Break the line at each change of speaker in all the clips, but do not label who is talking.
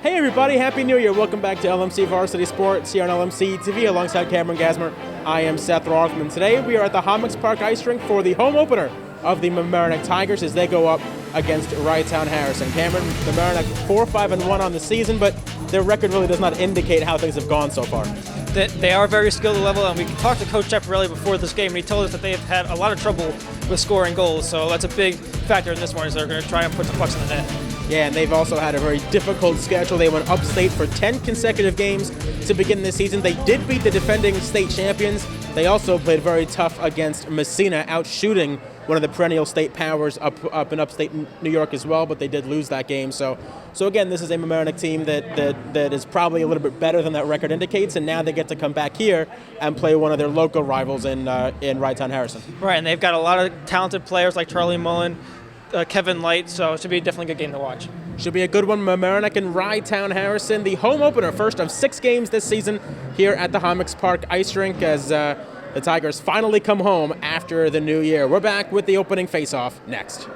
Hey everybody, Happy New Year. Welcome back to LMC Varsity Sports here on LMC TV alongside Cameron Gasmer. I am Seth Rothman. Today we are at the Homix Park Ice Rink for the home opener of the Mamaroneck Tigers as they go up against Rytown Harrison. Cameron, Mamaroneck 4-5-1 on the season, but their record really does not indicate how things have gone so far.
They are very skilled level, and we talked to Coach Jefferelli before this game, and he told us that they've had a lot of trouble with scoring goals, so that's a big factor in this one, is they're going to try and put the pucks in the net.
Yeah, and they've also had a very difficult schedule. They went upstate for 10 consecutive games to begin this season. They did beat the defending state champions. They also played very tough against Messina, outshooting one of the perennial state powers up in upstate New York as well, but they did lose that game. So again, this is a Mamaroneck team that is probably a little bit better than that record indicates, and now they get to come back here and play one of their local rivals in Rytown Harrison.
Right, and they've got a lot of talented players like Charlie Mullen, Kevin Light, so it should be definitely a good game to watch.
Should be a good one. Mamaroneck and Rytown Harrison, the home opener, first of 6 games this season here at the Homix Park Ice Rink as the Tigers finally come home after the new year. We're back with the opening face-off next.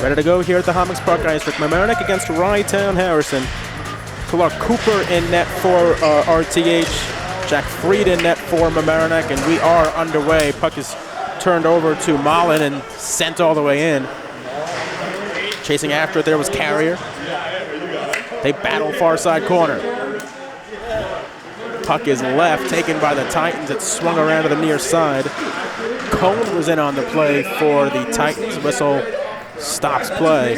Ready to go here at the Homix Park Ice Rink. Mamaroneck against Rytown Harrison. Clark Cooper in net for RTH. Jack Freed in net for Mamaroneck, and we are underway. Puck is turned over to Mullen and sent all the way in. Chasing after it there was Carrier. They battle far side corner. Puck is left, taken by the Titans. It swung around to the near side. Cone was in on the play for the Titans. Whistle stops play.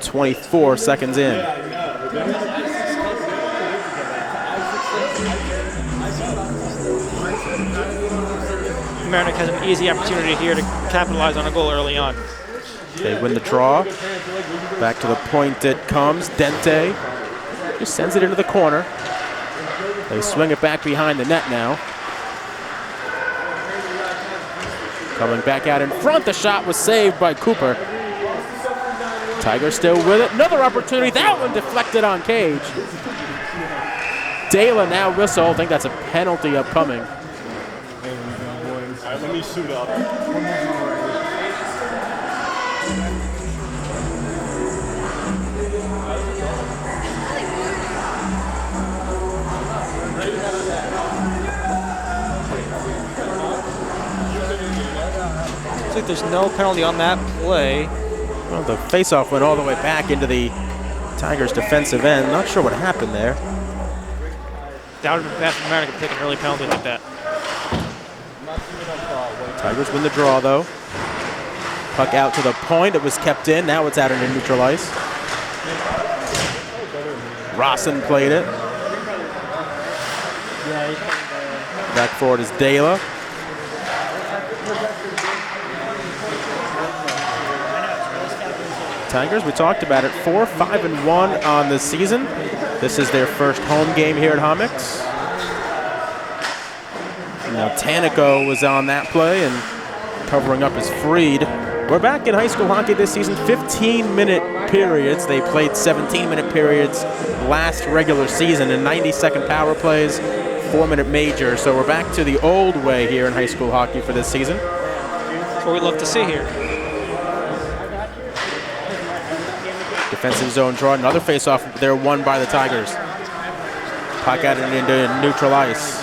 24 seconds in.
Mamaroneck has an easy opportunity here to capitalize on a goal early on.
They win the draw. Back to the point it comes. Dente just sends it into the corner. They swing it back behind the net now. Coming back out in front, the shot was saved by Cooper. Tigers still with it. Another opportunity. That one deflected on Cage. Dela now whistle. I think that's a penalty upcoming.
All right, let me suit up.
Looks like there's no penalty on that play.
Well, the faceoff went all the way back into the Tigers' defensive end. Not sure what happened there.
That would have been bad for Mamaroneck to take an early penalty like that.
Tigers win the draw, though. Puck out to the point. It was kept in. Now it's out into neutral ice. Rawson played it. Back forward is Dela. Tigers, we talked about it, 4-5-1 on the season. This is their first home game here at Homix. Now Tanico was on that play and covering up is Freed. We're back in high school hockey this season, 15-minute periods. They played 17-minute periods last regular season and 90-second power plays, 4-minute major. So we're back to the old way here in high school hockey for this season.
That's what we love to see here.
Defensive zone draw, another face-off there won by the Tigers. Puck out into neutral ice.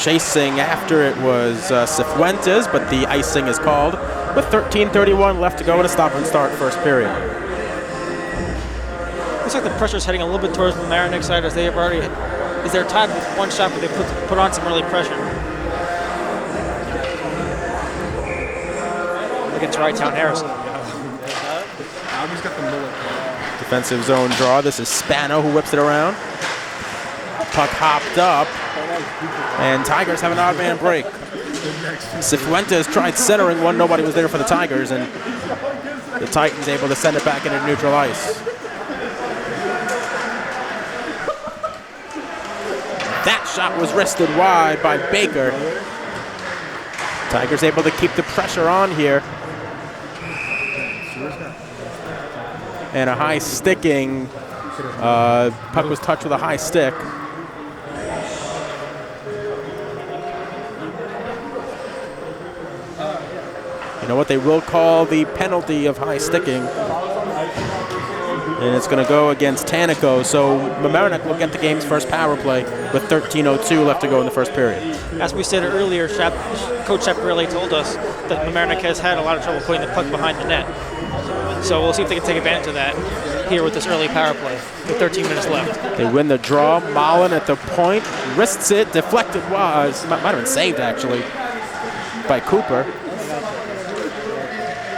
Chasing after it was Cifuentes, but the icing is called with 13:31 left to go in a stop and start first period.
Looks like the pressure's heading a little bit towards the Mamaroneck side as they have already, as they're tied with one shot, but they put on some early pressure. Against Rytown Harrison.
Defensive zone draw. This is Spano who whips it around. Puck hopped up, and Tigers have an odd man break. Cifuentes tried centering one. Nobody was there for the Tigers, and the Titans able to send it back into neutral ice. That shot was wristed wide by Baker. Tigers able to keep the pressure on here. And a high sticking. Puck was touched with a high stick. You know what, they will call the penalty of high sticking. And it's going to go against Tanico. So Mamaroneck will get the game's first power play with 13:02 left to go in the first period.
As we said earlier, Coach Chaparelli told us that Mamaroneck has had a lot of trouble putting the puck behind the net. So we'll see if they can take advantage of that here with this early power play with 13 minutes left.
They win the draw. Mullen at the point, wrists it, deflected was, might have been saved actually by Cooper.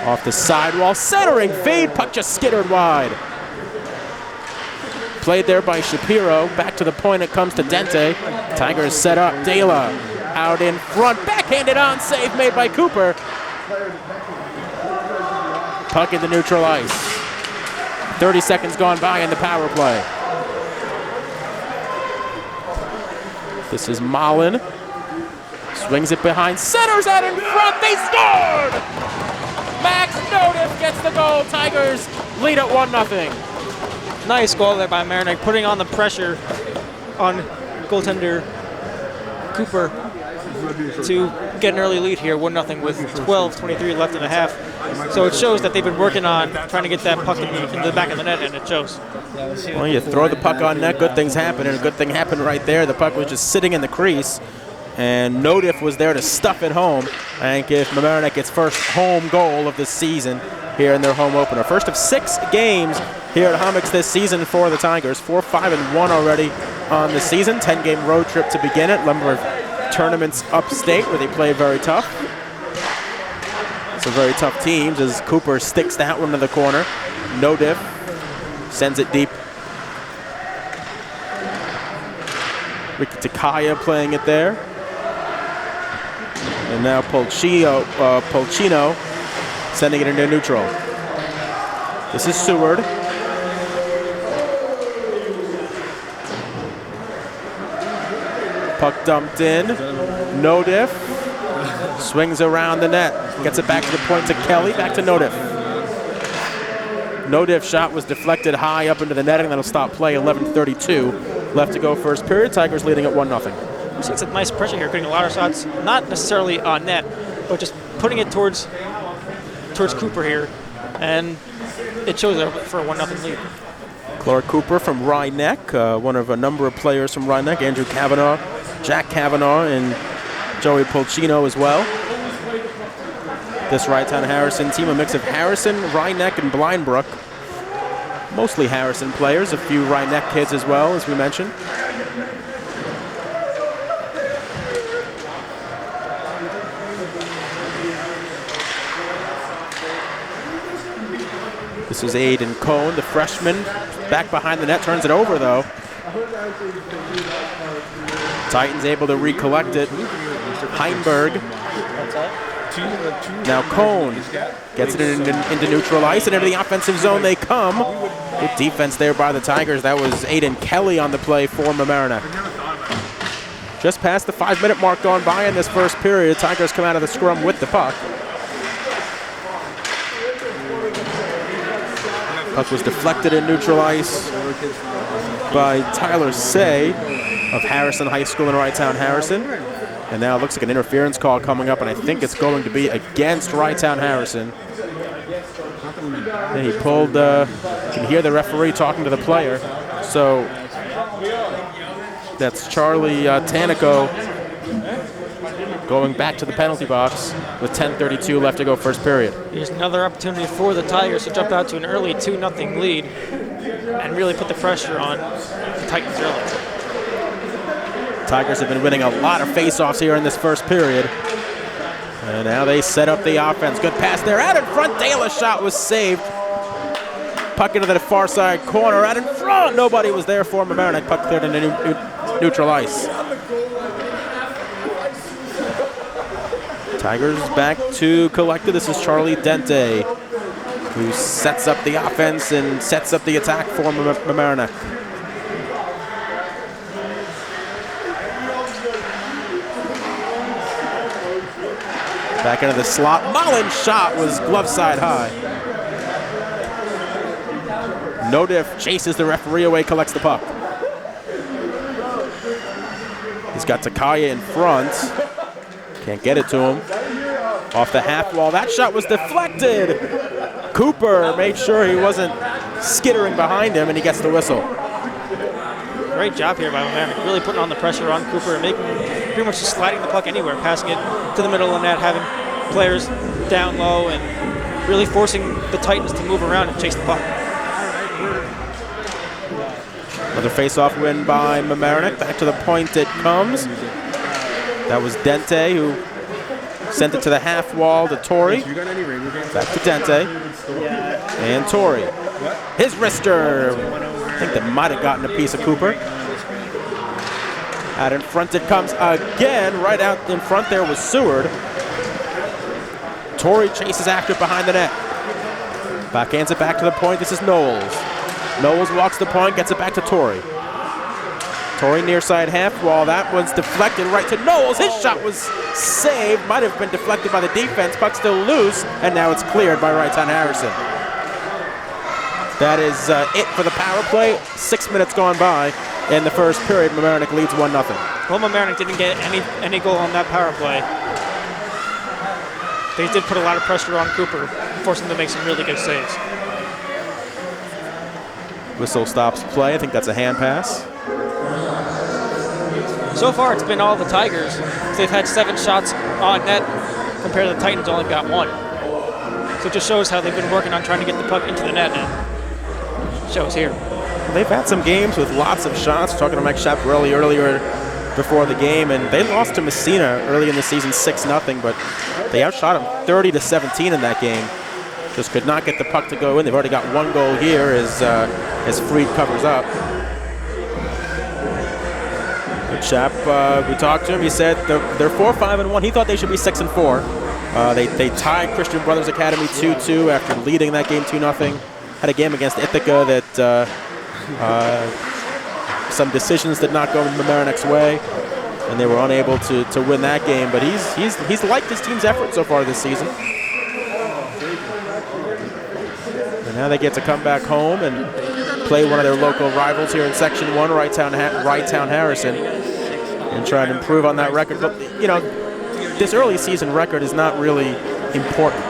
Off the sidewall, centering feed, puck just skittered wide. Played there by Shapiro. Back to the point it comes to Dente. Tigers set up. Dela out in front. Backhanded on save made by Cooper. Puck into neutral ice. 30 seconds gone by in the power play. This is Mullen. Swings it behind. Centers out in front. They scored! Max Nodiff gets the goal. Tigers lead at 1-0.
Nice goal there by Mamaroneck, putting on the pressure on goaltender Cooper to get an early lead here, 1-0 with 12:23 left in the half. So it shows that they've been working on trying to get that puck in the back of the net, and it shows.
Well, you throw the puck on net, good things happen, and a good thing happened right there. The puck was just sitting in the crease, and Nodiff was there to stuff it home and give Mamaroneck its first home goal of the season here in their home opener. First of 6 games here at Homix this season for the Tigers. 4-5-1 already on the season. 10-game road trip to begin it. Number of tournaments upstate where they play very tough. Some very tough teams as Cooper sticks that one to the corner. Nodiff sends it deep. Ricky Takaya playing it there. And now Polchino sending it into neutral. This is Seward. Puck dumped in. Nodiff swings around the net. Gets it back to the point to Kelly. Back to Nodiff. Nodiff's shot was deflected high up into the netting. That'll stop play. 11:32 left to go first period. Tigers leading at 1-0.
We're seeing some nice pressure here, getting a lot of shots, not necessarily on net, but just putting it towards Cooper here, and it shows for a 1-0 lead.
Clark Cooper from Mamaroneck, one of a number of players from Mamaroneck, Andrew Cavanaugh, Jack Cavanaugh, and Joey Polchino as well. This Wrightstown Harrison team, a mix of Harrison, Mamaroneck, and Blindbrook. Mostly Harrison players, a few Mamaroneck kids as well, as we mentioned. This is Aiden Cohn, the freshman, back behind the net, turns it over though. Titans able to recollect it. Heinberg. Now Cohn gets it into neutral ice and into the offensive zone they come. Good defense there by the Tigers. That was Aiden Kelly on the play for Mamaroneck. Just past the 5-minute mark gone by in this first period. Tigers come out of the scrum with the puck. Puck was deflected in neutral ice by Tyler Say of Harrison High School in Wrightstown Harrison. And now it looks like an interference call coming up, and I think it's going to be against Wrightstown Harrison. And he pulled, you can hear the referee talking to the player. So that's Charlie Tanico going back to the penalty box with 10:32 left to go first period.
Here's another opportunity for the Tigers to jump out to an early 2-0 lead and really put the pressure on the Titans early.
Tigers have been winning a lot of face-offs here in this first period. And now they set up the offense. Good pass there. Out in front, Dela's shot was saved. Puck into the far side corner. Out in front. Nobody was there for Mamaroneck. Puck cleared into neutral ice. Tigers back to collected. This is Charlie Dente, who sets up the offense and sets up the attack for Mamaroneck. Back into the slot. Mullen's shot was glove side high. No diff chases the referee away, collects the puck. He's got Takaya in front. Can't get it to him. Off the half wall. That shot was deflected. Cooper made sure he wasn't skittering behind him, and he gets the whistle.
Great job here by Mamaroneck, really putting on the pressure on Cooper and making pretty much just sliding the puck anywhere, passing it to the middle of the net, having players down low, and really forcing the Titans to move around and chase the puck.
Another face-off win by Mamaroneck. Back to the point it comes. That was Dente who sent it to the half wall to Torrey. Back to Dente. And Torrey. His wrister. I think that might have gotten a piece of Cooper. Out in front it comes again. Right out in front there was Seward. Torrey chases after behind the net. Backhands it back to the point. This is Knowles. Knowles walks the point, gets it back to Torrey. Torrey near side half wall. That one's deflected right to Knowles. His shot was saved. Might have been deflected by the defense. Puck still loose, and now it's cleared by Wrightstown Harrison. That is it for the power play. 6 minutes gone by in the first period. Mamaroneck leads 1-0.
Well, Mamaroneck didn't get any goal on that power play. They did put a lot of pressure on Cooper, forcing him to make some really good saves.
Whistle stops play. I think that's a hand pass.
So far, it's been all the Tigers. They've had 7 shots on net compared to the Titans only got 1. So it just shows how they've been working on trying to get the puck into the net, and it shows here.
They've had some games with lots of shots. Talking to Mike Chaparelli earlier before the game, and they lost to Messina early in the season 6-0, but they outshot them 30-17 in that game. Just could not get the puck to go in. They've already got 1 goal here as Freed covers up. Chap, we talked to him. He said they're 4-5-1. He thought they should be 6-4. They tied Christian Brothers Academy 2-2 after leading that game 2-0. Had a game against Ithaca that some decisions did not go Mamaroneck's way, and they were unable to win that game. But he's liked his team's effort so far this season. And now they get to come back home and play one of their local rivals here in Section 1, Wrightstown Harrison, and try and improve on that record. But, you know, this early season record is not really important,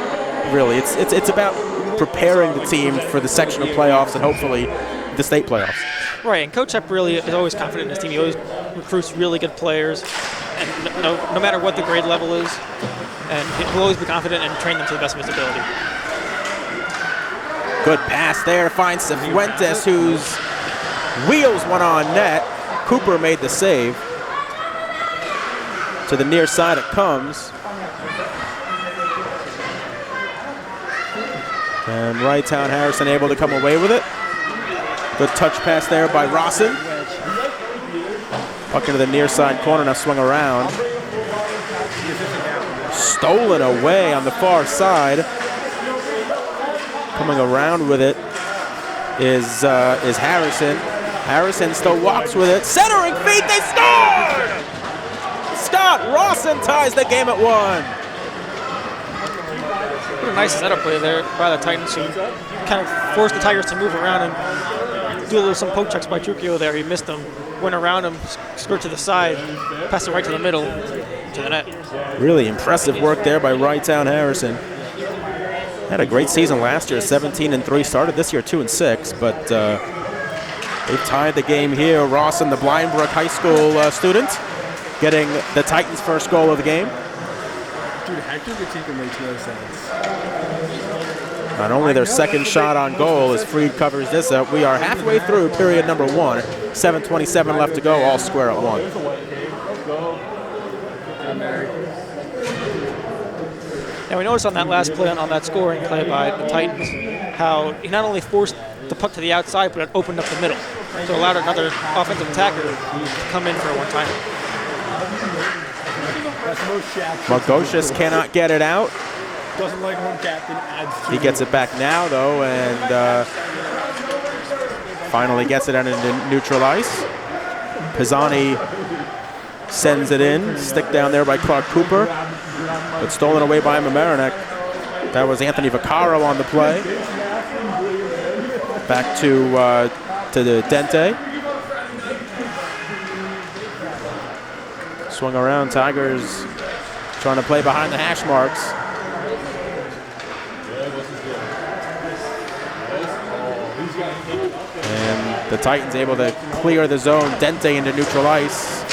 really. It's about preparing the team for the sectional playoffs and hopefully the state playoffs.
Right, and Coach Epp really is always confident in his team. He always recruits really good players, and no matter what the grade level is, and he'll always be confident and train them to the best of his ability.
Good pass there, finds Cifuentes, whose wheels one on net. Cooper made the save. To the near side it comes. And Wrightstown Harrison able to come away with it. Good touch pass there by Rawson. Puck into the near side corner, now swung around. Stolen away on the far side. Coming around with it is Harrison. Harrison still walks with it. Centering feet, they scored! Scott Rawson ties the game at 1.
What a nice setup play there by the Titans, who kind of forced the Tigers to move around and do some poke checks by Trujillo there. He missed them, went around him, scored to the side, passed it right to the middle, to the net.
Really impressive work there by Wrightstown Harrison. Had a great season last year, 17-3. Started this year 2-6, but they've tied the game here. Rawson, the Blindbrook High School student, getting the Titans' first goal of the game.
Dude, Hector Gatica makes no sense.
Not only their second shot on goal as Freed covers this up. We are halfway through period number 1. 7:27 left to go, all square at 1.
Now we noticed on that last play, on that scoring play by the Titans, how he not only forced the puck to the outside, but it opened up the middle. So it allowed another offensive attacker to come in for a one-timer.
Margocious cannot get it out.
Doesn't like home captain, adds to
He gets it back now, though, and finally gets it into neutral ice. Pisani sends it in. Stick down there by Clark Cooper. but stolen away by Mamaroneck. That was Anthony Vaccaro on the play. Back to the Dente. Swung around, Tigers trying to play behind the hash marks. And the Titans able to clear the zone. Dente into neutral ice.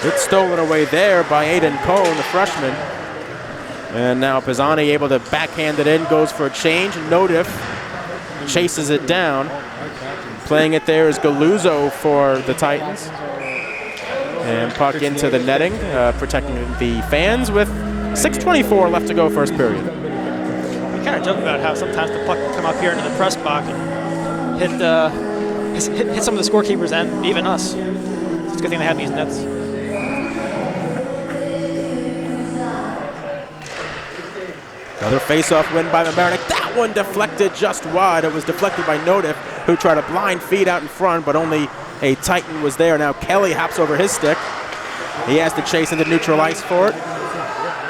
It's stolen away there by Aiden Cohn, the freshman. And now Pisani able to backhand it in, goes for a change. Nodiff chases it down. Playing it there is Galuzzo for the Titans. And puck into the netting, protecting the fans with 6:24 left to go first period.
We kind of joke about how sometimes the puck can come up here into the press box and hit some of the scorekeepers and even us. It's a good thing they have these nets.
Another face-off win by Mamaroneck. That one deflected just wide. It was deflected by Nodiff, who tried a blind feed out in front, but only a Titan was there. Now Kelly hops over his stick. He has to chase into neutral ice for it.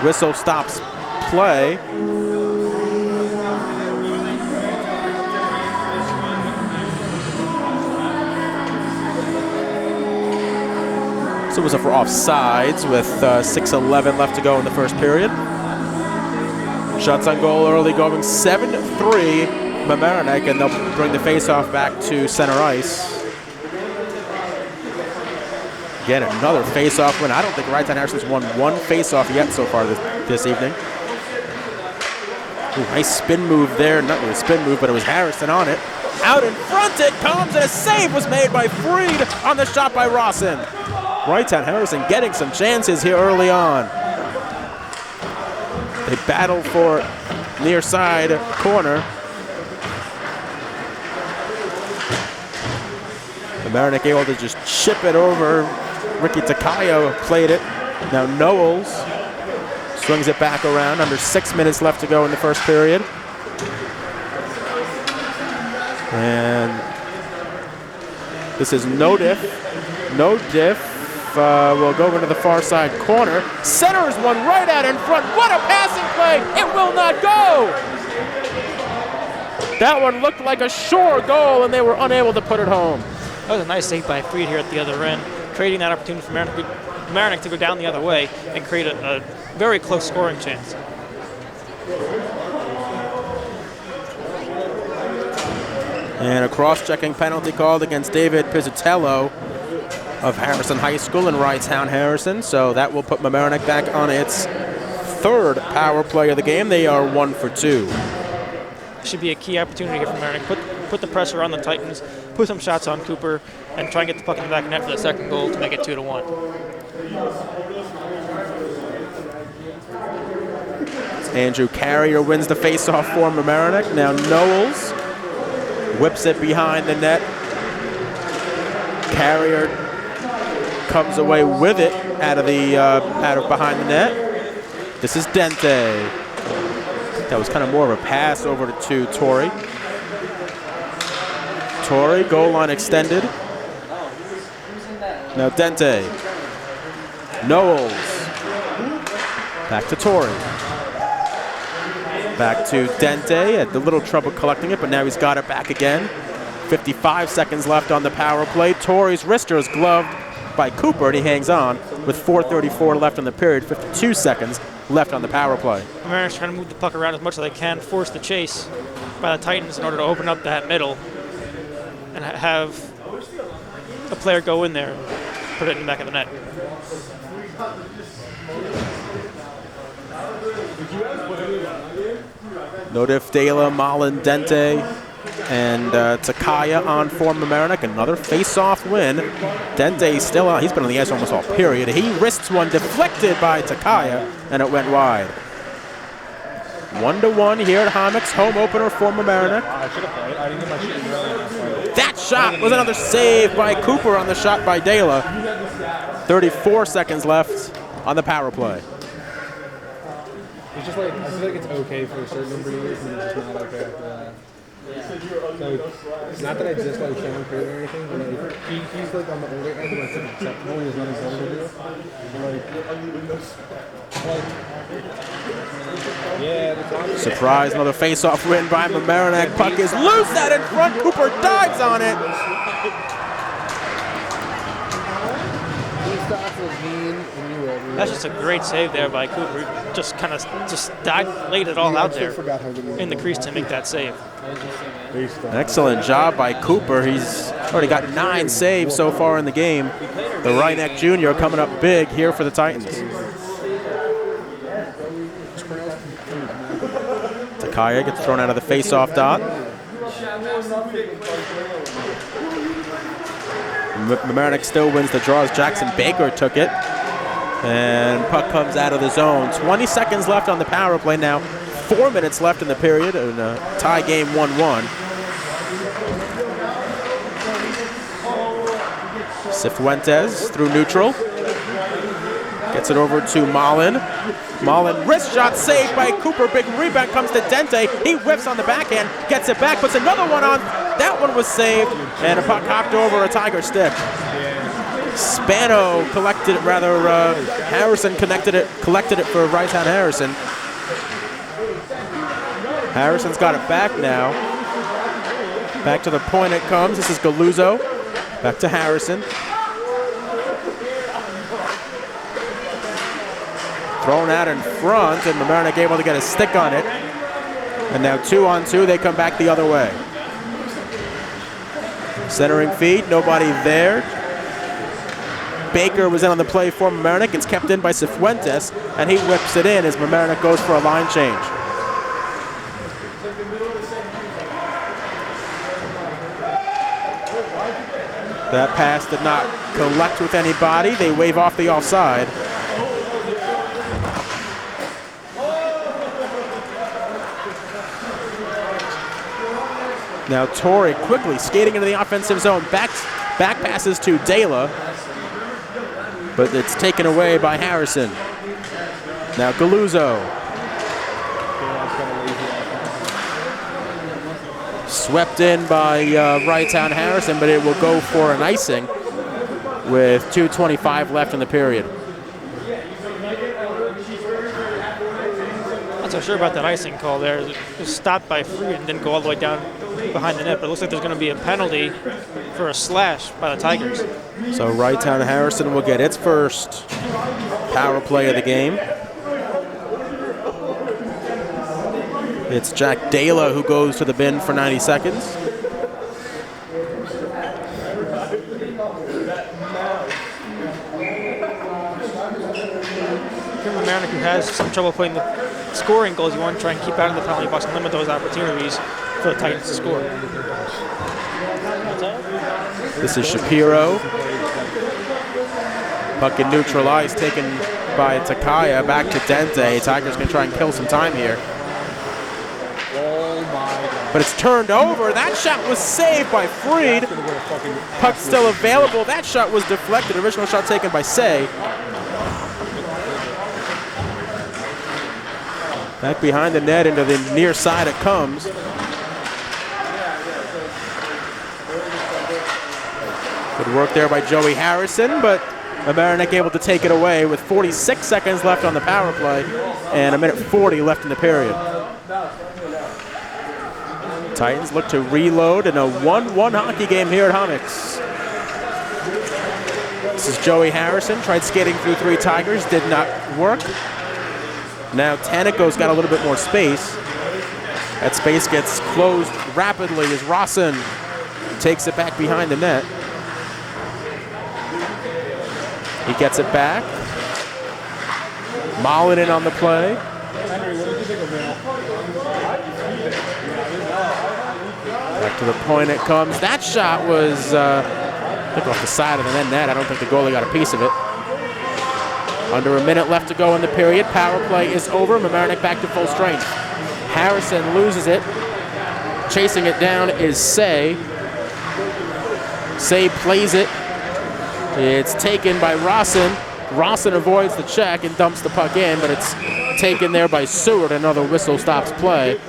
Whistle stops play. So it was for offsides with 6:11 left to go in the first period. Shots on goal early, going 7-3 Mamaroneck, and they'll bring the face-off back to center ice. Again, another face-off win. I don't think Wrightstown Harrison's won one face-off yet so far this evening. Ooh, nice spin move there. Not really a spin move, but it was Harrison on it. Out in front it comes, and a save was made by Freed on the shot by Rawson. Wrightstown Harrison getting some chances here early on. They battle for near side corner. Mamaroneck able to just chip it over. Ricky Takaya played it. Now Knowles swings it back around. Under 6 minutes left to go in the first period. And this is Nodiff. Nodiff will go into the far side corner. Centers one right out in front. What a passing play! It will not go! That one looked like a sure goal, and they were unable to put it home.
That was a nice save by Freed here at the other end, creating that opportunity for Mamaroneck to go down the other way and create a very close scoring chance.
And a cross-checking penalty called against David Pizzatello of Harrison High School in Wrightstown Harrison. So that will put Mamaroneck back on its third power play of the game. They are 1 for 2.
Should be a key opportunity here for Mamaroneck. Put the pressure on the Titans, put some shots on Cooper, and try and get the puck in the back of the net for the second goal to make it 2-1.
Andrew Carrier wins the face-off for Mamaroneck. Now Knowles whips it behind the net. Carrier comes away with it out of behind the net. This is Dente. That was kind of more of a pass over to Torrey. Torrey, goal line extended. Now Dente. Knowles. Back to Torrey. Back to Dente. Had a little trouble collecting it, but now he's got it back again. 55 seconds left on the power play. Torrey's wrister is gloved by Cooper, and he hangs on with 4:34 left in the period. 52 seconds left on the power play.
Mamaroneck's trying to move the puck around as much as they can, force the chase by the Titans in order to open up that middle and have a player go in there and put it in the back of the net.
Nodiff, Dela, Malin, Dente, and Takaya on for Mamaroneck. Another face-off win. Dente still on. He's been on the ice almost all period. He wrists one deflected by Takaya, and it went wide. 1-1 here at Homix, home opener for Mamaroneck. That shot was another save by Cooper on the shot by Dela. 34 seconds left on the power play.
It's just like, I feel like it's okay for a certain number of years, and it's just not okay after that. Like, not that I dislike Sean Craig or anything, but like, he's like on the older end, like it's acceptable. He's not his older dude. Yeah, that's all.
Surprise, another face-off win by Mamaroneck. Puck is loose out in front. Cooper dives on it.
That's just a great save there by Cooper. Just kind of laid it all out there in the crease to make that save.
Excellent job by Cooper. He's already got 9 saves so far in the game. The right neck junior coming up big here for the Titans. Takaya gets thrown out of the face-off dot. Mamaroneck still wins the draw as Jackson Baker took it. And puck comes out of the zone. 20 seconds left on the power play now. 4 minutes left in the period. And tie game 1-1. Cifuentes through neutral. Gets it over to Mullen. Mullen, wrist shot saved by Cooper. Big rebound comes to Dente. He whiffs on the backhand, gets it back, puts another one on. That one was saved, and a puck hopped over a Tiger stick. Spano collected it, Harrison collected it for Rightown Harrison. Harrison's got it back now. Back to the point it comes. This is Galuzzo. Back to Harrison. Thrown out in front, and Mamaroneck able to get a stick on it. And now 2-on-2, they come back the other way. Centering feed, nobody there. Baker was in on the play for Mamaroneck. It's kept in by Cifuentes, and he whips it in as Mamaroneck goes for a line change. That pass did not collect with anybody. They wave off the offside. Now Torrey quickly skating into the offensive zone. Back passes to Dela, but it's taken away by Harrison. Now Galuzzo. Swept in by Rightown Harrison, but it will go for an icing with 2:25 left in the period.
Not so sure about that icing call there. It was stopped by Freed and didn't go all the way down behind the net, but it looks like there's going to be a penalty for a slash by the Tigers.
So Rightown Harrison will get its first power play of the game. It's Jack Dela who goes to the bin for 90 seconds.
Mamaroneck, who has some trouble putting the scoring goals, you want to try and keep out of the penalty box and limit those opportunities for the Titans to score.
This is Shapiro. Puck in neutral ice taken by Takaya. Back to Dente. Tigers can try and kill some time here. But it's turned over. That shot was saved by Freed. Puck still available. That shot was deflected. Original shot taken by Say. Back behind the net into the near side it comes. Good work there by Joey Harrison, but Mamaroneck able to take it away with 46 seconds left on the power play and 1:40 left in the period. Titans look to reload in a 1-1 hockey game here at Homix. This is Joey Harrison, tried skating through 3 Tigers, did not work. Now Tanico's got a little bit more space. That space gets closed rapidly as Rawson takes it back behind the net. He gets it back. Mullen in on the play. Back to the point it comes. That shot was I think off the side of the net. I don't think the goalie got a piece of it. Under a minute left to go in the period. Power play is over. Mamaroneck back to full strength. Harrison loses it. Chasing it down is Say. Say plays it. It's taken by Rawson. Rawson avoids the check and dumps the puck in, but it's taken there by Seward. Another whistle stops play.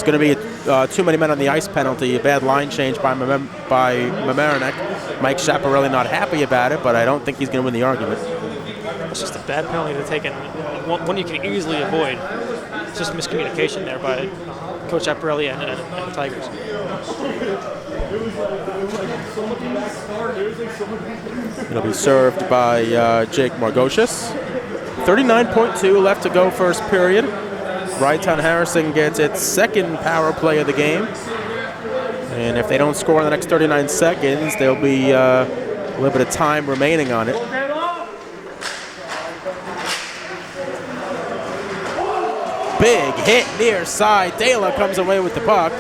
going to be too many men on the ice penalty, a bad line change by Mamaroneck. Mike Chaparelli not happy about it, but I don't think he's going to win the argument.
It's just a bad penalty to take, and one you can easily avoid. It's just miscommunication there by Coach Chaparelli and the Tigers.
It'll be served by Jake Margocious. 39.2 left to go first period. Wrighttown Harrison gets its second power play of the game. And if they don't score in the next 39 seconds, there'll be a little bit of time remaining on it. Big hit near side. Dela comes away with the puck.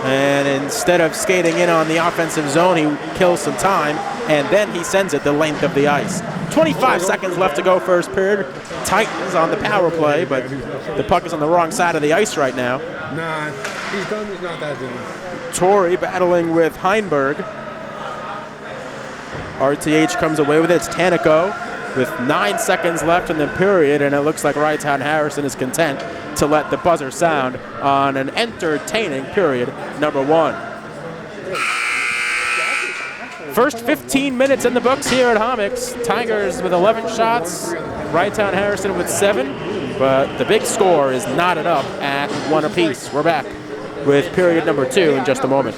And instead of skating in on the offensive zone, he kills some time, and then he sends it the length of the ice. 25 seconds left to go first period. Titans on the power play, but the puck is on the wrong side of the ice right now.
Nah, he's done. He's not that done.
Torrey battling with Heinberg. RTH comes away with it. It's Tanico with 9 seconds left in the period, and it looks like Wrighttown Harrison is content to let the buzzer sound on an entertaining period number 1. First 15 minutes in the books here at Homix. Tigers with 11 shots, Wrighttown Harrison with 7, but the big score is knotted up at 1 apiece. We're back with period number 2 in just a moment.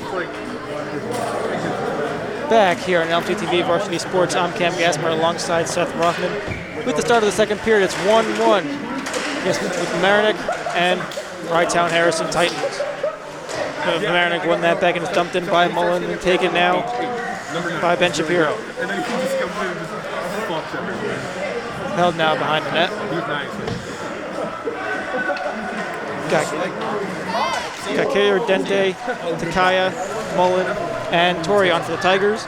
Back here on LMC Varsity Sports, I'm Cam Gassmer alongside Seth Rothman. With the start of the second period, it's 1-1. Yes, with Mamaroneck and Wrighttown Harrison Titans. Mamaroneck won that back and it's dumped in by Mullen and taken now by Ben Shapiro. Held now behind the net. Got Kair, Dente, Takaya, Mullen, and Torrey on for the Tigers.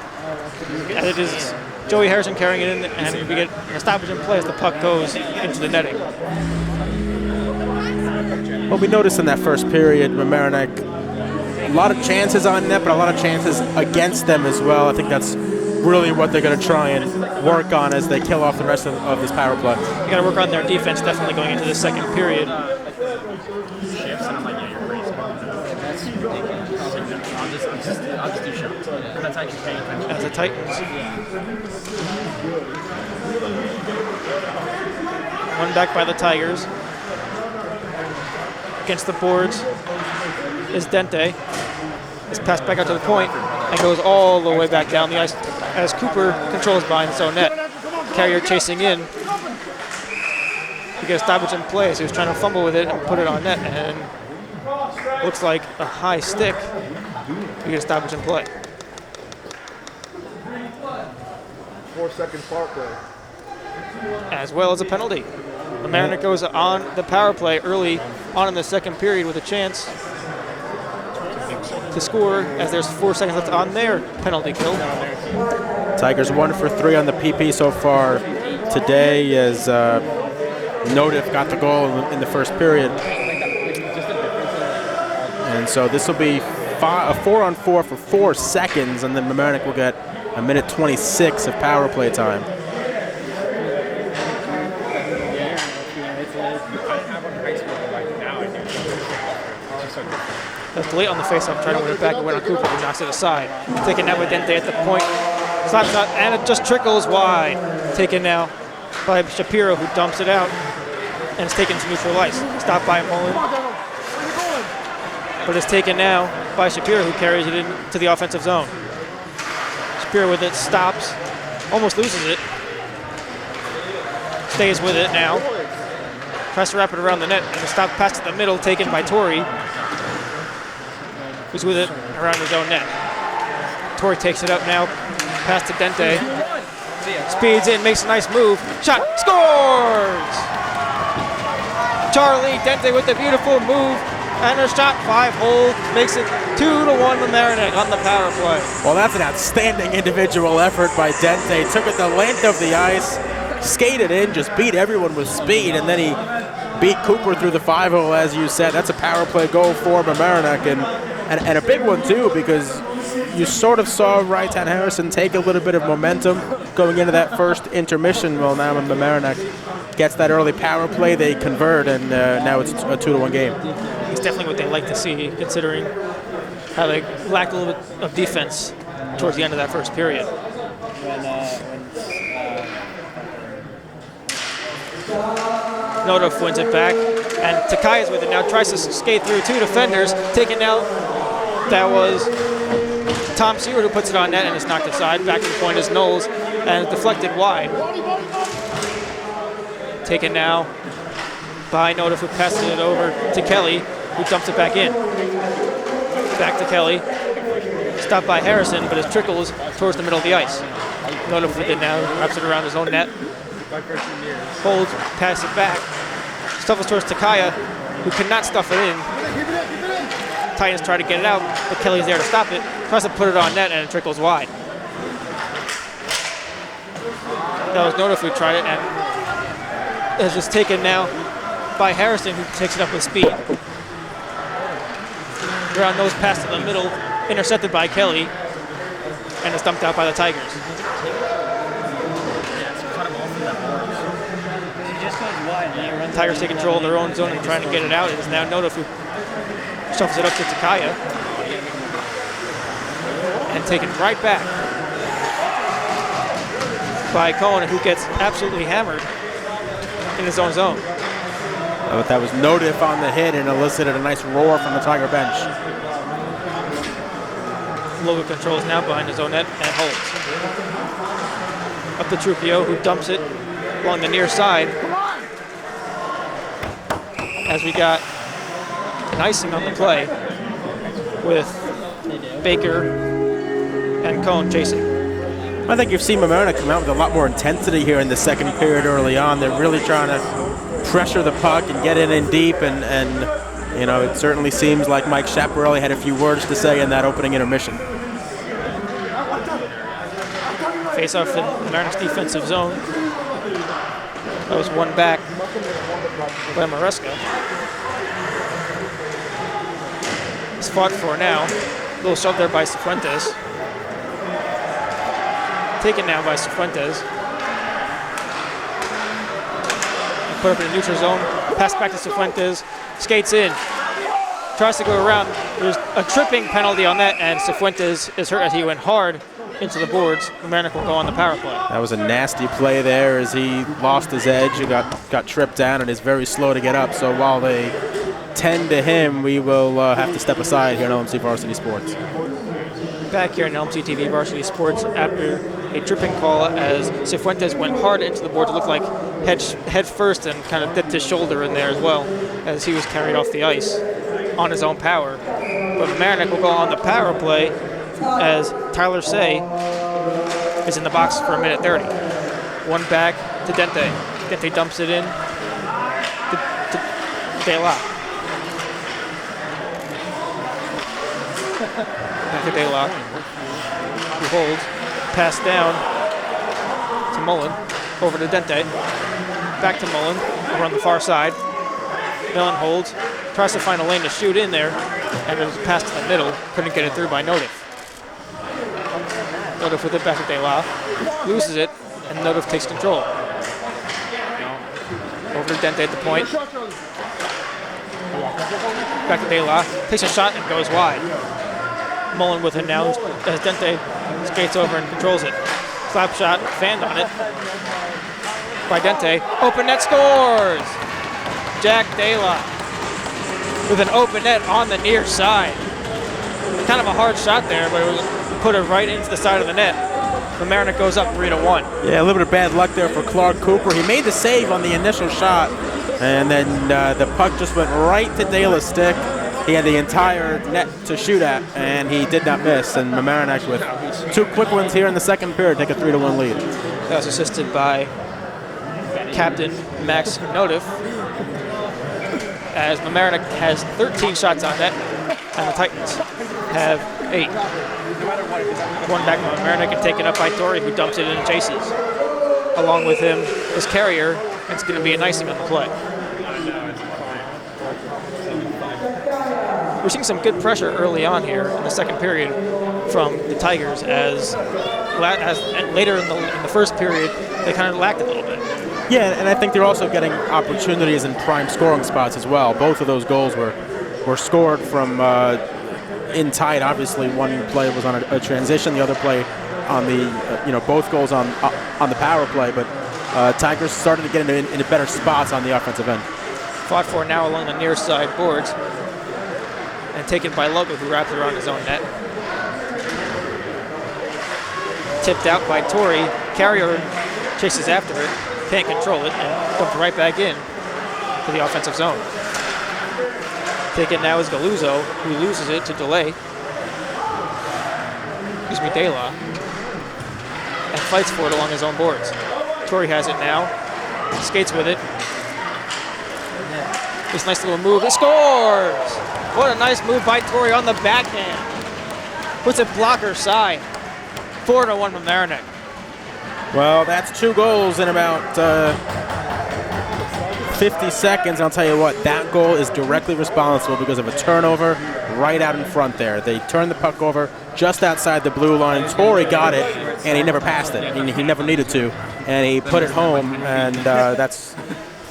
And it is Joey Harrison carrying it in, and we get an stoppage in play as the puck goes into the netting.
Well, we noticed in that first period, Mamaroneck, a lot of chances on net, but a lot of chances against them as well. I think that's really what they're going to try and work on as they kill off the rest of this power play.
You got to work on their defense definitely going into the second period.
I'll just do shots. That's actually paying attention.
As the Titans. One back by the Tigers. Against the boards is Dente. It's passed back out to the point and goes all the way back down the ice as Cooper controls behind his own net. Carrier chasing in. He gets a stoppage in play, so he was trying to fumble with it and put it on net, and looks like a high stick. We get a stoppage in play.
4-second power play.
As well as a penalty. Mamaroneck goes on the power play early on in the second period with a chance to score as there's 4 seconds left on their penalty kill.
Tigers 1 for 3 on the PP so far today as Nodif got the goal in the first period. And so this will be a 4-on-4 for 4 seconds, and then Mamaroneck will get a minute 26 of power play time.
That's late on the faceoff, trying to win it back, and went on Cooper, who knocks it aside. Taken now by Dente at the point. Slap shot, and it just trickles wide. Taken now by Shapiro, who dumps it out, and it's taken to neutral ice. Stopped by Mullen. But it's taken now by Shapiro, who carries it into the offensive zone. Shapiro with it, stops, almost loses it. Stays with it now. Tries to wrap it around the net, and the stop pass to the middle, taken by Torrey, who's with it around his own net. Torrey takes it up now, pass to Dente. Speeds in, makes a nice move. Shot, scores! Charlie Dente with the beautiful move. And a shot, 5-hole, makes it 2-1 Mamaroneck on the power play.
Well, that's an outstanding individual effort by Dente. Took it the length of the ice, skated in, just beat everyone with speed, and then he beat Cooper through the 5-hole, as you said. That's a power play goal for Mamaroneck, and a big one, too, because you sort of saw Wrighttown Harrison take a little bit of momentum going into that first intermission. Well, now Mamaroneck gets that early power play, they convert, and now it's a 2-1 game.
It's definitely what they like to see, considering how they lacked a little bit of defense towards the end of that first period. Nodof wins it back, and Takai's with it now, tries to skate through 2 defenders, taken out. That was Tom Seward who puts it on net and is knocked aside. Back to the point is Knowles, and deflected wide. Taken now by Nodof, who passes it over to Kelly, who dumps it back in. Back to Kelly. Stopped by Harrison, but it trickles towards the middle of the ice. Nodof with it now, wraps it around his own net. Holds, pass it back. Stuffles towards Takaya, who cannot stuff it in. Titans try to get it out, but Kelly's there to stop it. Tries to put it on net, and it trickles wide. That was Nodof who tried it, and is just taken now by Harrison, who takes it up with speed. Ground nose pass to the middle, intercepted by Kelly, and is dumped out by the Tigers. Tigers take control of their own zone and trying to get it out. It is now Nodof who shuffles it up to Takaya, and taken right back by Cohen, who gets absolutely hammered in his own zone.
But that was Nodof on the hit and elicited a nice roar from the Tiger bench.
Logo controls now behind his own net and holds. Up to Trupio, who dumps it along the near side. As we got an icing on the play with Baker and Cohen chasing.
I think you've seen Mamaroneck come out with a lot more intensity here in the second period early on. They're really trying to pressure the puck and get it in deep, and you know, it certainly seems like Mike Chaparelli had a few words to say in that opening intermission.
Face off in Mamaroneck's defensive zone. That was one back by Maresca. It's fought for now. A little shove there by Cifuentes. Taken now by Cifuentes. Put up in the neutral zone. Pass back to Cifuentes. Skates in. Tries to go around. There's a tripping penalty on that, and Cifuentes is hurt as he went hard into the boards. Mamaroneck will go on the power play.
That was a nasty play there as he lost his edge. He got tripped down and is very slow to get up. So while they tend to him, we will have to step aside here on LMC Varsity Sports.
Back here in LMC TV Varsity Sports after a tripping call as Cifuentes went hard into the board. It looked like head first and kind of dipped his shoulder in there as well as he was carried off the ice on his own power. But Mamaroneck will go on the power play as Tyler Say is in the box for 1:30. One back to Dente. Dente dumps it in to De La. Back to De La, who holds. Pass down to Mullen, over to Dente. Back to Mullen, over on the far side. Mullen holds, tries to find a lane to shoot in there, and it was passed to the middle. Couldn't get it through by Nodof. Nodof with it back to De La, loses it, and Nodof takes control. Over to Dente at the point. Back to De La, takes a shot and goes wide. Mullen with it now as Dente skates over and controls it. Slap shot, fanned on it by Dente. Open net scores! Jack De La with an open net on the near side. Kind of a hard shot there, but it was put it right into the side of the net. Mamaroneck goes up 3-1.
Yeah, a little bit of bad luck there for Clark Cooper. He made the save on the initial shot, and then the puck just went right to De La's stick. He had the entire net to shoot at, and he did not miss. And Mamaroneck with 2 quick ones here in the second period take a 3-1 lead.
That was assisted by Captain Max Nodof, as Mamaroneck has 13 shots on net, and the Titans have 8. One back from Mamaroneck and taken up by Torrey, who dumps it in and chases. Along with him, his carrier, it's going to be an icing on the play. We're seeing some good pressure early on here in the second period from the Tigers, as later in the first period they kind of lacked a little bit.
Yeah, and I think they're also getting opportunities in prime scoring spots as well. Both of those goals were were scored from in tight. Obviously, one play was on a transition, the other play on the both goals on the power play. But Tigers started to get into better spots on the offensive end.
Fought for now along the near side boards and taken by Logo, who wraps it around his own net. Tipped out by Torrey. Carrier chases after it, can't control it, and dumped right back in to the offensive zone. Taken now is Galuzzo, who loses it to Delay. De La. And fights for it along his own boards. Torrey has it now, skates with it. This nice little move, it scores! What a nice move by Torrey on the backhand. Puts it blocker side. 4-1 from Mamaroneck.
Well, that's 2 goals in about 50 seconds. I'll tell you what, that goal is directly responsible because of a turnover right out in front there. They turned the puck over just outside the blue line. Torrey got it, and he never passed it. He never needed to, and he put it home, and that's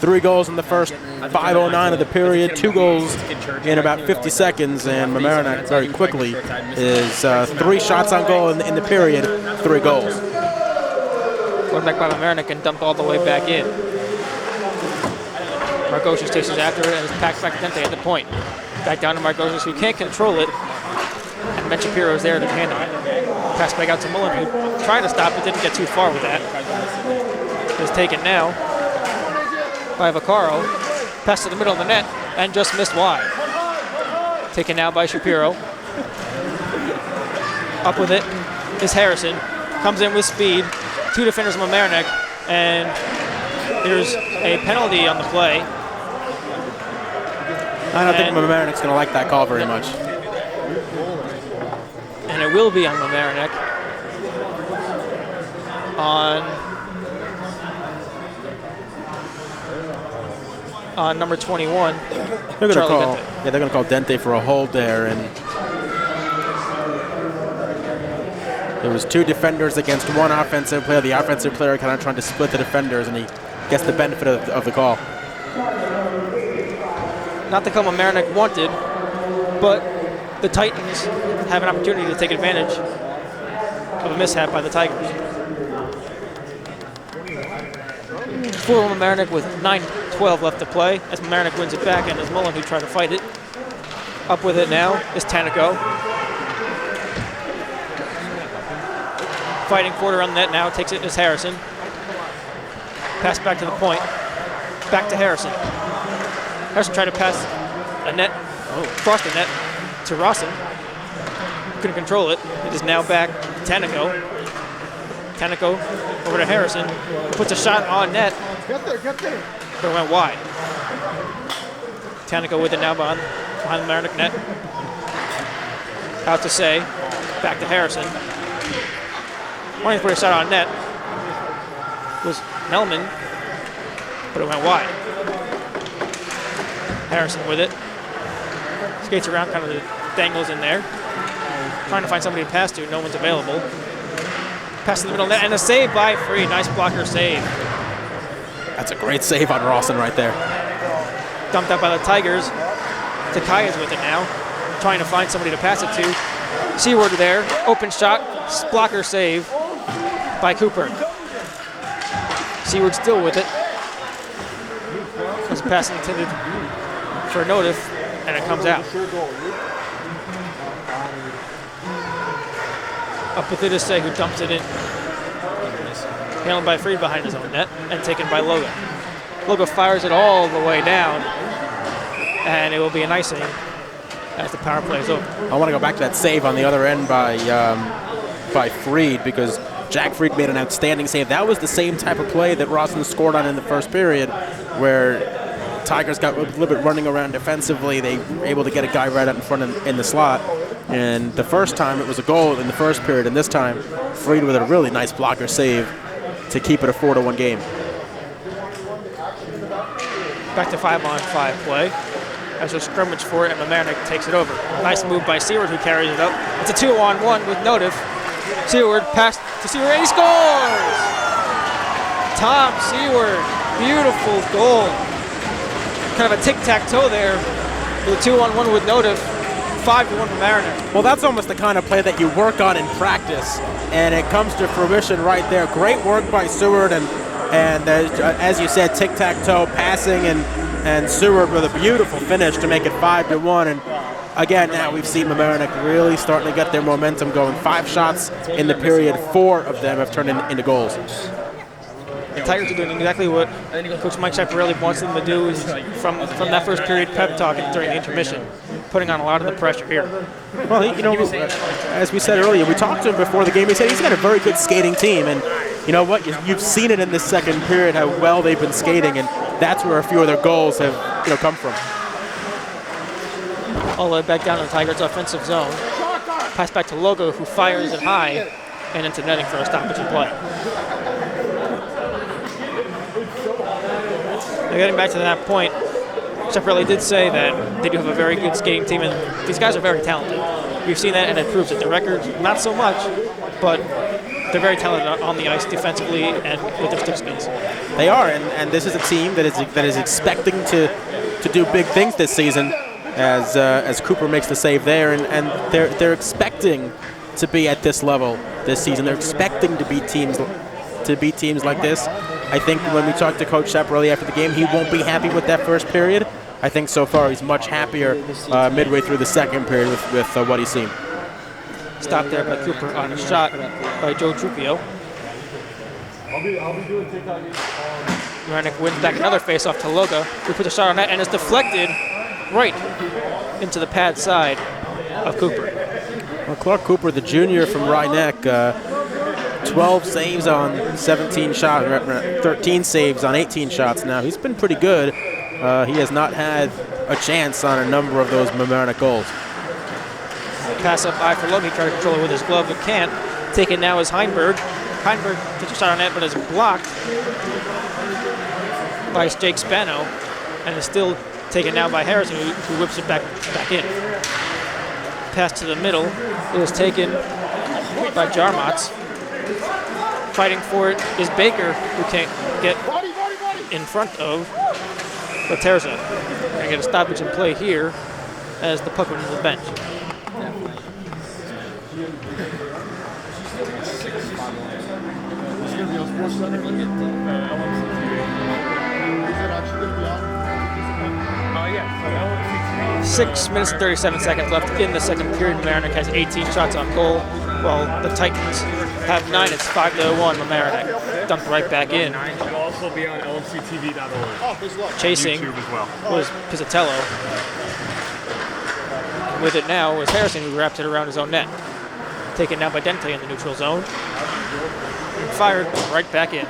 3 goals in the first 5:09 of the period, 2 goals in about 50 seconds, and Mamaroneck very quickly is 3 shots on goal in the period, 3 goals.
Going back by Mamaroneck and dumped all the way back in. Margosius chases after it and is packed back to Dente at the point. Back down to Margosius, who can't control it. And Ben Shapiro's there to handle it. Pass back out to Mullen, who tried to stop but didn't get too far with that. It's taken now by Vaccaro. Pass to the middle of the net and just missed wide. Taken now by Shapiro. Up with it is Harrison. Comes in with speed. 2 defenders of Mamaroneck, and there's a penalty on the play.
I don't think Mamaroneck's going to like that call very much.
And it will be on Mamaroneck on number 21.
They're going to call Dente for a hold there, and there was 2 defenders against 1 offensive player. The offensive player kind of trying to split the defenders, and he gets the benefit of the call.
Not the call Mamaroneck wanted, but the Titans have an opportunity to take advantage of a mishap by the Tigers. For Mamaroneck with 9:12 left to play, as Mamaroneck wins it back, and as Mullen, who tried to fight it. Up with it now is Tanico. Fighting for it around the net now, takes it as Harrison. Pass back to the point. Back to Harrison. Harrison tried to pass a net, across the net to Rawson. Couldn't control it. It is now back to Tanico. Tanico over to Harrison. Puts a shot on net. But it went wide. Tanico with it now behind the Mamaroneck net. Out to say. Back to Harrison. Wanting to put a shot on net was Melman, but it went wide. Harrison with it. Skates around, kind of dangles in there. Trying to find somebody to pass to, no one's available. Pass in the middle net, and a save by Freed. Nice blocker save.
That's a great save on Rawson right there.
Dumped out by the Tigers. Takaya's with it now. Trying to find somebody to pass it to. Seward there, open shot, blocker save by Cooper. Seward still with it. This pass intended for Notif, and it comes out. Up with it is Say, who dumps it in. Handled by Freed behind his own net, and taken by Logo. Logo fires it all the way down, and it will be an icing as the power play is over.
I want to go back to that save on the other end by Freed, because Jack Freed made an outstanding save. That was the same type of play that Rawson scored on in the first period, where Tigers got a little bit running around defensively. They were able to get a guy right out in front in the slot. And the first time it was a goal in the first period, and this time Freed with a really nice blocker save to keep it a 4-1 game.
Back to 5-on-5 play. As a scrimmage for it, and Mamaroneck takes it over. Nice move by Seward, who carries it up. It's a 2-on-1 with Notif. Seward passed to Seward, and he scores! Tom Seward, beautiful goal. Kind of a tic-tac-toe there The 2-on-1 with Notif, 5-1 for Mamaroneck.
Well, that's almost the kind of play that you work on in practice, and it comes to fruition right there. Great work by Seward, and as you said, tic-tac-toe passing, and Seward with a beautiful finish to make it 5-1. And again, now we've seen Mamaroneck really starting to get their momentum going. 5 shots in the period, 4 of them have turned into goals.
The Tigers are doing exactly what Coach Mike Chaparelli wants them to do is from that first period pep talk during the intermission, putting on a lot of the pressure here.
Well, as we said earlier, we talked to him before the game. He said he's got a very good skating team, and you know what? You've seen it in this second period how well they've been skating, and that's where a few of their goals have come from.
All the way back down to the Tigers' offensive zone. Pass back to Logo, who fires it high and into netting for a stoppage in play. Now getting back to that point, Chaparelli did say that they do have a very good skating team, and these guys are very talented. We've seen that, and it proves it. The record, not so much, but they're very talented on the ice defensively and with their stick skills. They
are, and this is a team that is expecting to do big things this season, as Cooper makes the save there, and they're expecting to be at this level this season. They're expecting to beat teams like this. I think when we talked to Coach Chaparelli after the game, he won't be happy with that first period. I think so far he's much happier midway through the second period with what he's seen.
Stopped there by Cooper on a shot by Joe Trupio. Mamaroneck wins back another face-off to Loga, who puts a shot on that and is deflected right into the pad side of Cooper.
Well, Clark Cooper, the junior from Rye-Neck, 12 saves on 17 shots, 13 saves on 18 shots now. He's been pretty good. He has not had a chance on a number of those Mamaroneck goals.
Pass up high for Logan. He tried to control it with his glove, but can't. Taken now is Heinberg. Heinberg takes a shot on net, but is blocked by Jake Spano, and is still taken now by Harrison, who whips it back in. Pass to the middle. It is taken by Jarmats. Fighting for it is Baker, who can't get in front of Laterza. Gonna get a stoppage in play here as the puck went to the bench.
Yeah.
6 minutes and 37 seconds left in the second period. Mamaroneck has 18 shots on goal, while the Titans have 9. It's 5-1. Mamaroneck dumped right back in.
It'll also be on LMCTV.org.
Chasing was Pizzatello. With it now was Harrison, who wrapped it around his own net. Taken now by Dente in the neutral zone. And fired right back in.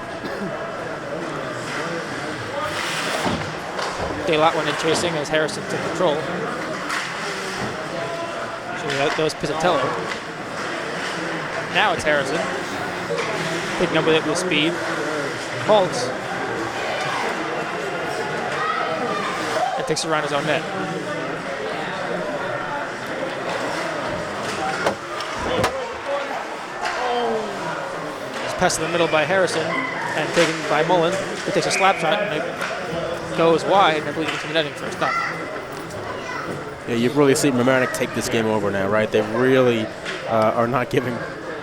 Delot went in chasing as Harrison took control. So that was Pizzatello. Now it's Harrison. Picking up with it with speed. Halts. And takes it around his own net. It's passed to the middle by Harrison and taken by Mullen, who takes a slap shot and it goes wide, and I believe into the netting for a stop.
Yeah, you've really seen Mamaroneck take this game over now, right? They really are not giving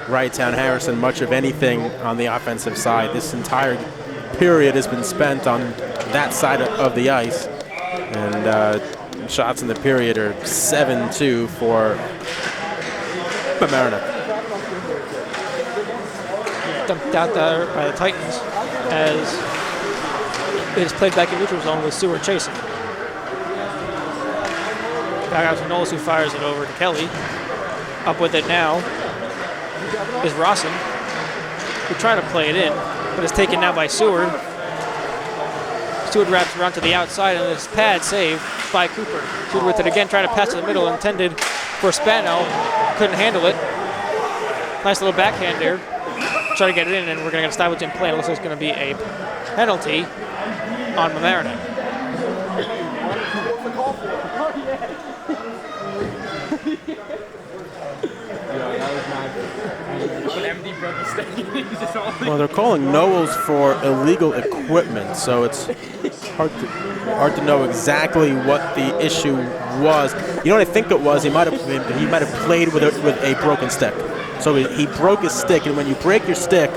Wrightown Harrison much of anything on the offensive side. This entire period has been spent on that side of the ice. And shots in the period are 7-2 for Mamaroneck.
Dumped out there by the Titans as it is played back in neutral zone with Seward chasing. Back out to Knowles, who fires it over to Kelly. Up with it now is Rawson, who tried to play it in, but is taken now by Seward. Seward wraps around to the outside, and this pad save by Cooper. Seward with it again, trying to pass to the middle, intended for Spano. Couldn't handle it. Nice little backhand there. Try to get it in, and we're going to get a stoppage in play. It looks like it's going to be a penalty on Mamaroneck.
Well, they're calling Knowles for illegal equipment, so it's hard to know exactly what the issue was. You know what I think it was? He might have played with a broken stick. So he broke his stick, and when you break your stick,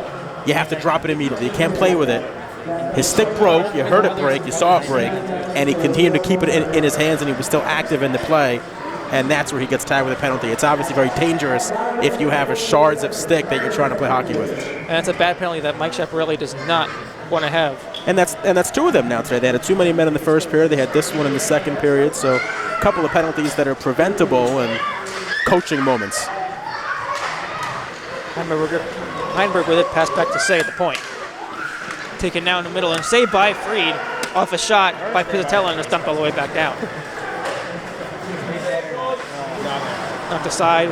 you have to drop it immediately. You can't play with it. His stick broke. You heard it break. You saw it break, and he continued to keep it in his hands, and he was still active in the play. And that's where he gets tagged with a penalty. It's obviously very dangerous if you have a shards of stick that you're trying to play hockey with.
And that's a bad penalty that Mike Schiaparelli does not want to have.
And that's two of them now today. They had too many men in the first period. They had this one in the second period. So a couple of penalties that are preventable and coaching moments.
Heinberg with it, pass back to Say at the point. Taken now in the middle and saved by Freed off a shot by Pizzatella and is dumped all the way back down. Knocked aside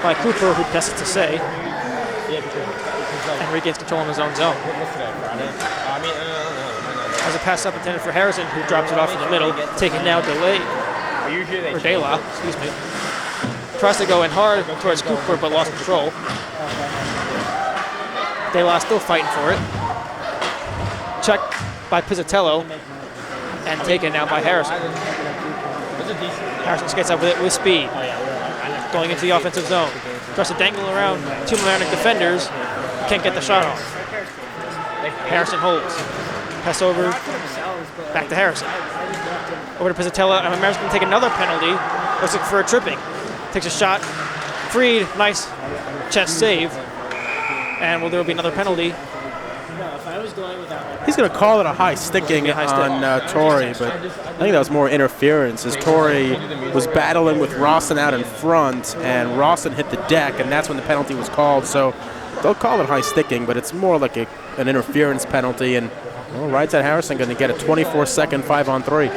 by Cooper, who passes to Say and regains control in his own zone. Has a pass up intended for Harrison, who drops it off in the middle. Taken now Dela, excuse me. Tries to go in hard towards Cooper, but lost control. Dela still fighting for it. Checked by Pizzatello and taken now by Harrison. Harrison skates up with it with speed. Going into the offensive zone. Tries to dangle around two Mamaroneck defenders. Can't get the shot off. Harrison holds. Pass over. Back to Harrison. Over to Pizzatella. And Mamaroneck's going to take another penalty. Looks like for a tripping. Takes a shot. Freed. Nice chest save. And there will be another penalty.
He's going to call it a high sticking on Torrey, but I think that was more interference as Torrey was battling with Rawson out in front, and Rawson hit the deck, and that's when the penalty was called. So they'll call it high sticking, but it's more like an interference penalty, and Right Side Harrison going to get a 24-second 5-on-3.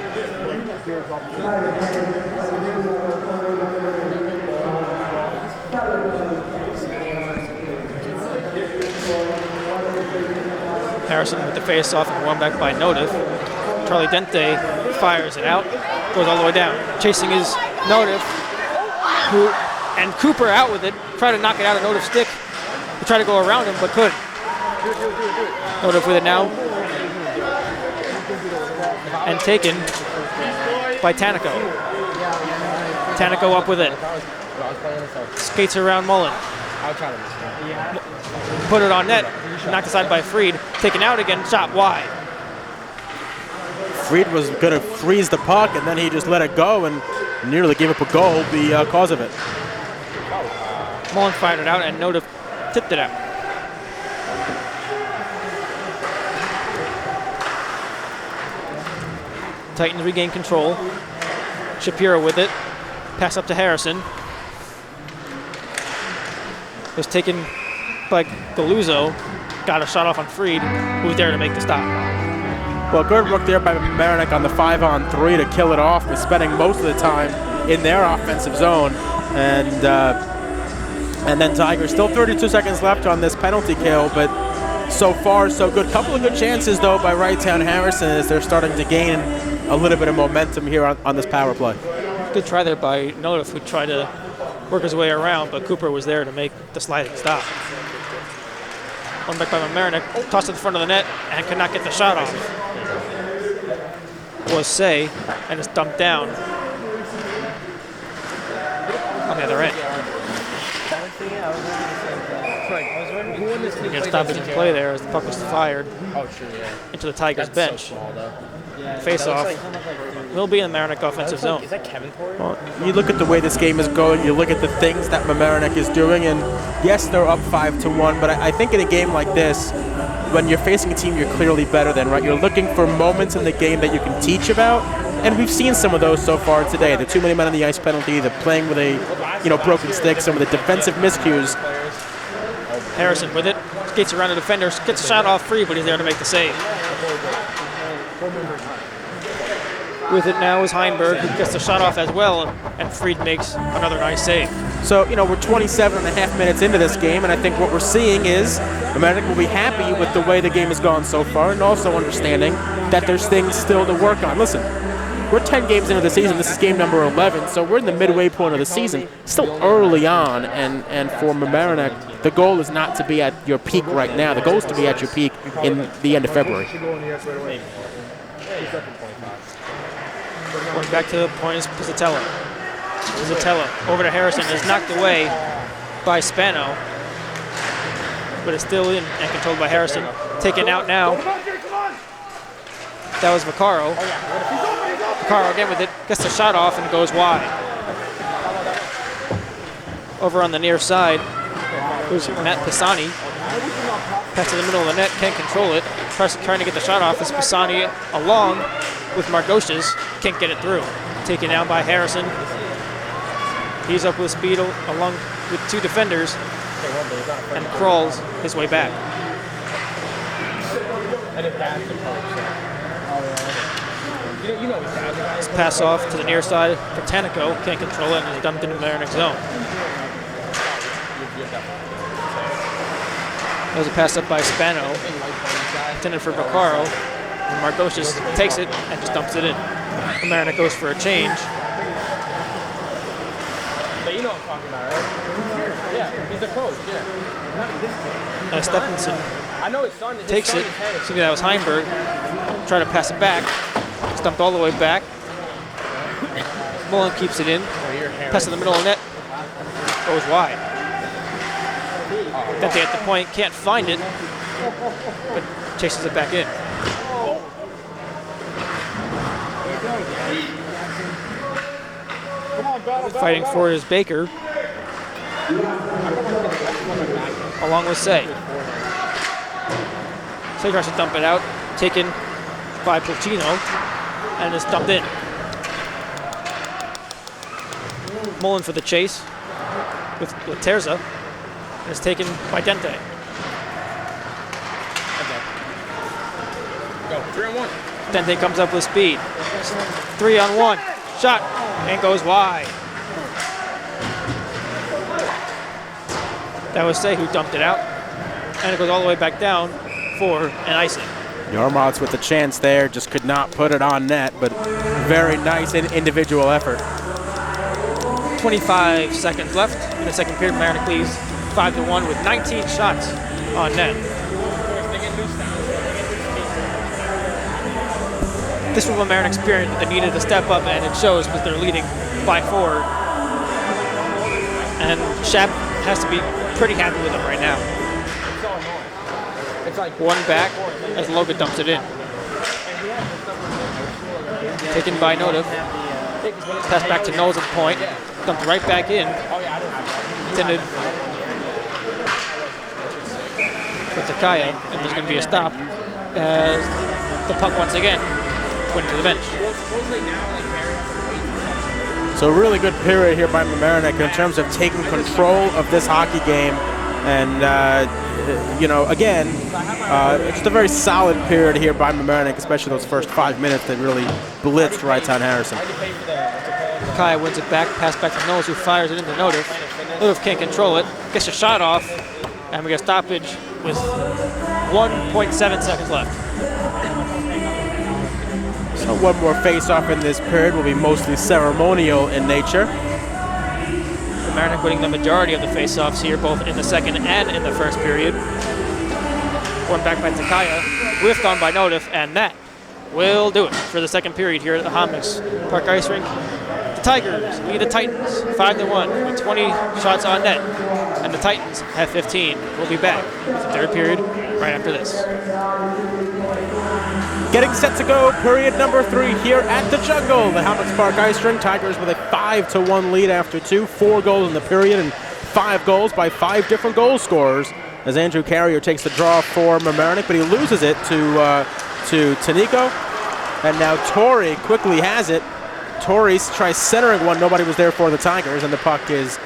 Harrison with the face-off and one back by Notif. Charlie Dente fires it out, goes all the way down. Chasing is Notif, and Cooper out with it. Tried to knock it out of Notif's stick. He tried to go around him, but couldn't. Notif with it now. And taken by Tanico. Tanico up with it. Skates around Mullen. Put it on net. Knocked aside by Freed. Taken out again. Shot wide.
Freed was going to freeze the puck, and then he just let it go and nearly gave up a goal, the cause of it.
Mullen fired it out, and Notif tipped it out. Titans regain control. Shapiro with it. Pass up to Harrison. It was taken by Galuzzo. Got a shot off on Freed, who was there to make the stop.
Well, good work there by Mamaroneck on the 5-on-3 to kill it off. They're spending most of the time in their offensive zone. And then Tigers, still 32 seconds left on this penalty kill, but so far so good. Couple of good chances, though, by Wrightstown Harrison as they're starting to gain a little bit of momentum here on this power play.
Good try there by Notif, who tried to work his way around, but Cooper was there to make the sliding stop. One back by Mamaroneck, tossed to the front of the net, and could not get the shot off. Was Say, and it's dumped down on the other end. He got stoppage in play there as the puck was fired into the Tigers bench. Face-off will be in the Mamaroneck offensive zone.
Well, you look at the way this game is going, you look at the things that Mamaroneck is doing, and yes, they're up 5-1, but I think in a game like this, when you're facing a team you're clearly better than, right? You're looking for moments in the game that you can teach about, and we've seen some of those so far today. The too many men on the ice penalty, the playing with a broken stick, some of the defensive miscues.
Harrison with it, skates around the defender, gets a shot off free, but he's there to make the save. With it now is Heinberg, who gets the shot off as well, and Freed makes another nice save.
So, we're 27 and a half minutes into this game, and I think what we're seeing is Mamaroneck will be happy with the way the game has gone so far, and also understanding that there's things still to work on. Listen, we're 10 games into the season. This is game number 11, so we're in the midway point of the season. Still early on, and for Mamaroneck, the goal is not to be at your peak right now. The goal is to be at your peak in the end of February.
Going back to the point is Pizzatello. Pizzatello over to Harrison is knocked away by Spano, but it's still in and controlled by Harrison. Taken out now. That was Vaccaro. Vaccaro again with it, gets the shot off and goes wide. Over on the near side, who's Matt Pisani. Pass to the middle of the net, can't control it. Trying to get the shot off as Pisani along with Margoshes, can't get it through. Taken down by Harrison. He's up with speed along with two defenders and crawls his way back. Let's pass off to the near side for Tanico, can't control it and is dumped into Mamaroneck's zone. That was a pass up by Spano, intended for Vaccaro, and Margoshes takes it and just dumps it in. Mamaroneck goes for a change.
But you know what I'm talking about, right? Yeah, he's the coach, yeah.
And Stephenson
I know his son
takes it. See, that was Heimberg. Try to pass it back. Stumped all the way back. Mullen keeps it in. Pass in the middle of the net. Goes wide. Dente at the point, can't find it, but chases it back in. Fighting for it is Baker, along with Say. Say tries to dump it out, taken by Puccino, and is dumped in. Mullen for the chase with Terza, and is taken by Dente.
Go, 3-on-1.
Dente comes up with speed. 3-on-1, shot, and goes wide. That was Say who dumped it out, and it goes all the way back down for an icing.
Yarmots with the chance there, just could not put it on net, but very nice individual effort.
25 seconds left in the second period. Mamaroneck leads 5-1 with 19 shots on net. This was Mamaroneck's period that they needed to step up, and it shows because they're leading by 4. And Shap has to be pretty happy with them right now. One back as Logan dumps it in. Taken by Notif. Pass back to Knowles at the point. Dumped right back in. Intended for Takaya, and there's going to be a stop as the puck once again went to the bench.
So a really good period here by Mamaroneck in terms of taking control of this hockey game. And, you know, again, it's a very solid period here by Mamaroneck, especially those first 5 minutes that really blitzed Wrightstown Harrison.
Takaya wins it back, pass back to Knowles, who fires it into Notif. Notif can't control it, gets a shot off, and we get a stoppage with 1.7 seconds left.
So one more face-off in this period will be mostly ceremonial in nature.
Mamaroneck winning the majority of the face-offs here, both in the second and in the first period. One back by Takaya, whiffed on by Notif, and that will do it for the second period here at the Homix Park Ice Rink. The Tigers lead the Titans 5-1 with 20 shots on net, and the Titans have 15. We'll be back with the third period right after this.
Getting set to go, period number 3 here at the Jungle. The Homix Park Ice Rink, Tigers with a 5-1 lead after 2. 4 goals in the period and 5 goals by 5 different goal scorers. As Andrew Carrier takes the draw for Mamaroneck, but he loses it to Tanico. And now Torrey quickly has it. Torrey tries centering one, nobody was there for the Tigers, and the puck is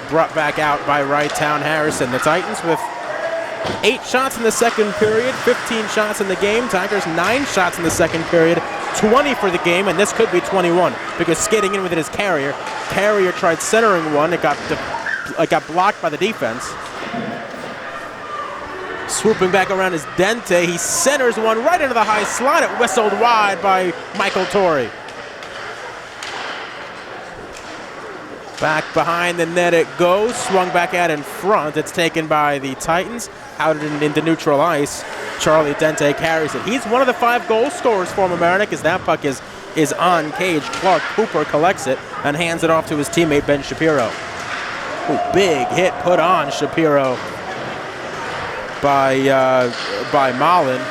brought back out by Wrightstown Harrison. The Titans with 8 shots in the second period, 15 shots in the game. Tigers 9 shots in the second period, 20 for the game, and this could be 21 because skating in with it is Carrier. Carrier tried centering one, it got blocked by the defense. Swooping back around is Dente. He centers one right into the high slot. It whistled wide by Michael Torrey. Back behind the net it goes, swung back out in front. It's taken by the Titans, out into neutral ice. Charlie Dente carries it. He's one of the 5 goal scorers for Mamaroneck as that puck is on cage. Clark Cooper collects it and hands it off to his teammate Ben Shapiro. Ooh, big hit put on Shapiro by Mullen.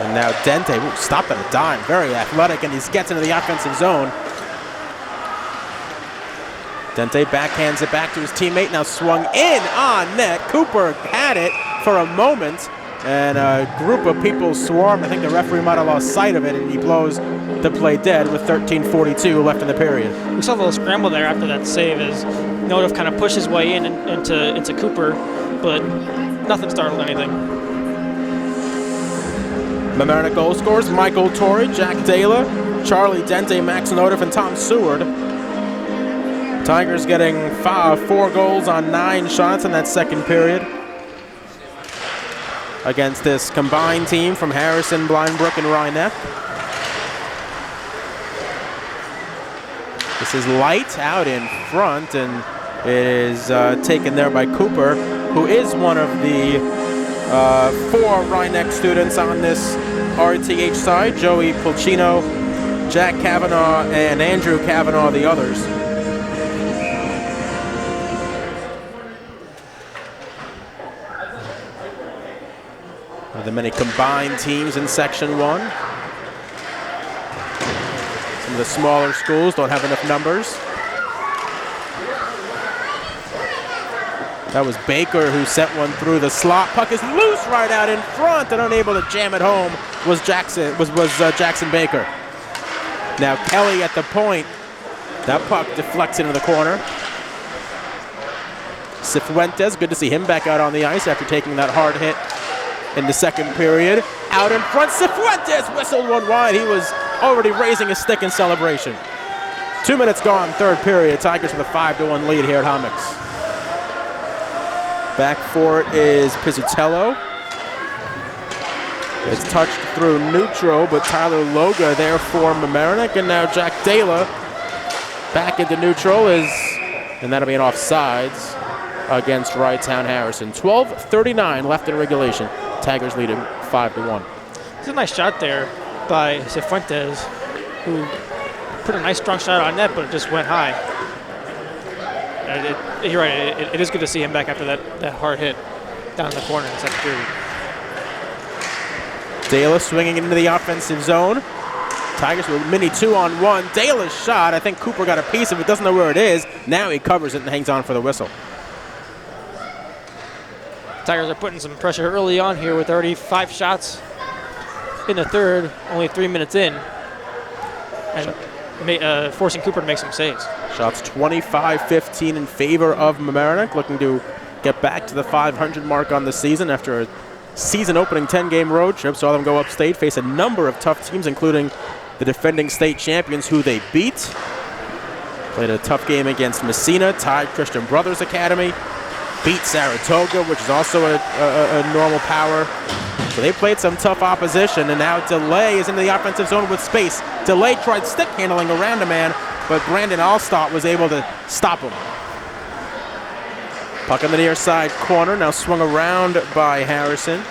And now Dente, stopped on a dime, very athletic, and he gets into the offensive zone. Dente backhands it back to his teammate, now swung in on net. Cooper had it for a moment, and a group of people swarmed. I think the referee might have lost sight of it, and he blows the play dead with 13:42 left in the period.
We saw a little scramble there after that save as Notif kind of pushed his way into Cooper, but nothing startled anything.
Mamaroneck goal scorers: Michael Torrey, Jack Dela, Charlie Dente, Max Notif, and Tom Seward. Tigers getting 4 goals on 9 shots in that second period against this combined team from Harrison, Blindbrook, and Rhinebeck. This is Light out in front, and it is taken there by Cooper, who is one of the 4 Rhinebeck students on this RTH side. Joey Pulcino, Jack Kavanaugh, and Andrew Kavanaugh, the others. One of the many combined teams in Section 1. Some of the smaller schools don't have enough numbers. That was Baker who sent one through the slot. Puck is loose right out in front, and unable to jam it home was Jackson Baker. Now Kelly at the point. That puck deflects into the corner. Cifuentes, good to see him back out on the ice after taking that hard hit in the second period. Out in front, Cifuentes whistled one wide. He was already raising his stick in celebration. 2 minutes gone, third period. Tigers with a 5-1 lead here at Hummocks. Back for it is Pizzutello. It's touched through neutral, but Tyler Loga there for Mamaroneck, and now Jack Dela back into neutral and that'll be an offsides against Wrightstown Harrison. 12:39 left in regulation. Tigers leading 5-1.
It's a nice shot there by Cifuentes, who put a nice strong shot on net, but it just went high. You're right, it is good to see him back after that hard hit down in the corner in the second period.
Dela swinging into the offensive zone. Tigers with mini 2-on-1. Dela's shot, I think Cooper got a piece of it, doesn't know where it is. Now he covers it and hangs on for the whistle.
Tigers are putting some pressure early on here with already 5 shots in the third, only 3 minutes in, and forcing Cooper to make some saves.
Shots 25-15 in favor of Mamaroneck, looking to get back to the 500 mark on the season after a season-opening 10-game road trip. Saw them go upstate, face a number of tough teams, including the defending state champions who they beat. Played a tough game against Messina, tied Christian Brothers Academy, beat Saratoga, which is also a normal power. So they played some tough opposition, and now DeLay is into the offensive zone with space. DeLay tried stick handling around a man, but Brandon Allstott was able to stop him. Puck on the near side corner, now swung around by Harrison.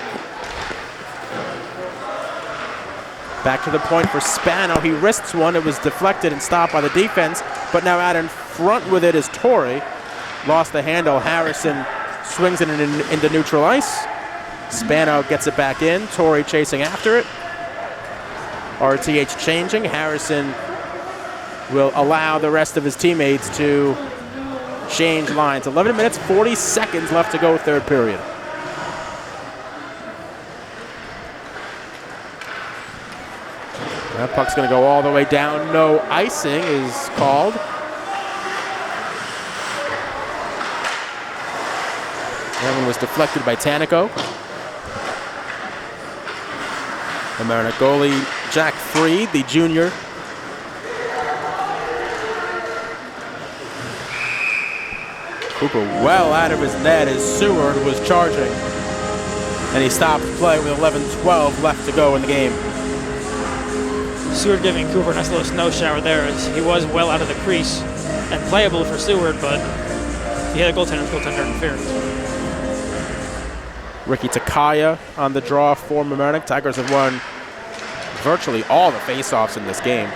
Back to the point for Spano. He wrists one. It was deflected and stopped by the defense, but now out in front with it is Torrey. Lost the handle. Harrison swings it into neutral ice. Spano gets it back in. Torrey chasing after it. RTH changing. Harrison will allow the rest of his teammates to change lines. 11 minutes, 40 seconds left to go, third period. That puck's going to go all the way down. No icing is called. That one was deflected by Tanico. Mamaroneck goalie Jack Freed, the junior. Cooper well out of his net as Seward was charging. And he stopped play with 11-12 left to go in the game.
Seward giving Cooper a nice little snow shower there, as he was well out of the crease and playable for Seward, but he had a goaltender interference.
Ricky Takaya on the draw for Mamaroneck. Tigers have won virtually all the faceoffs in this game.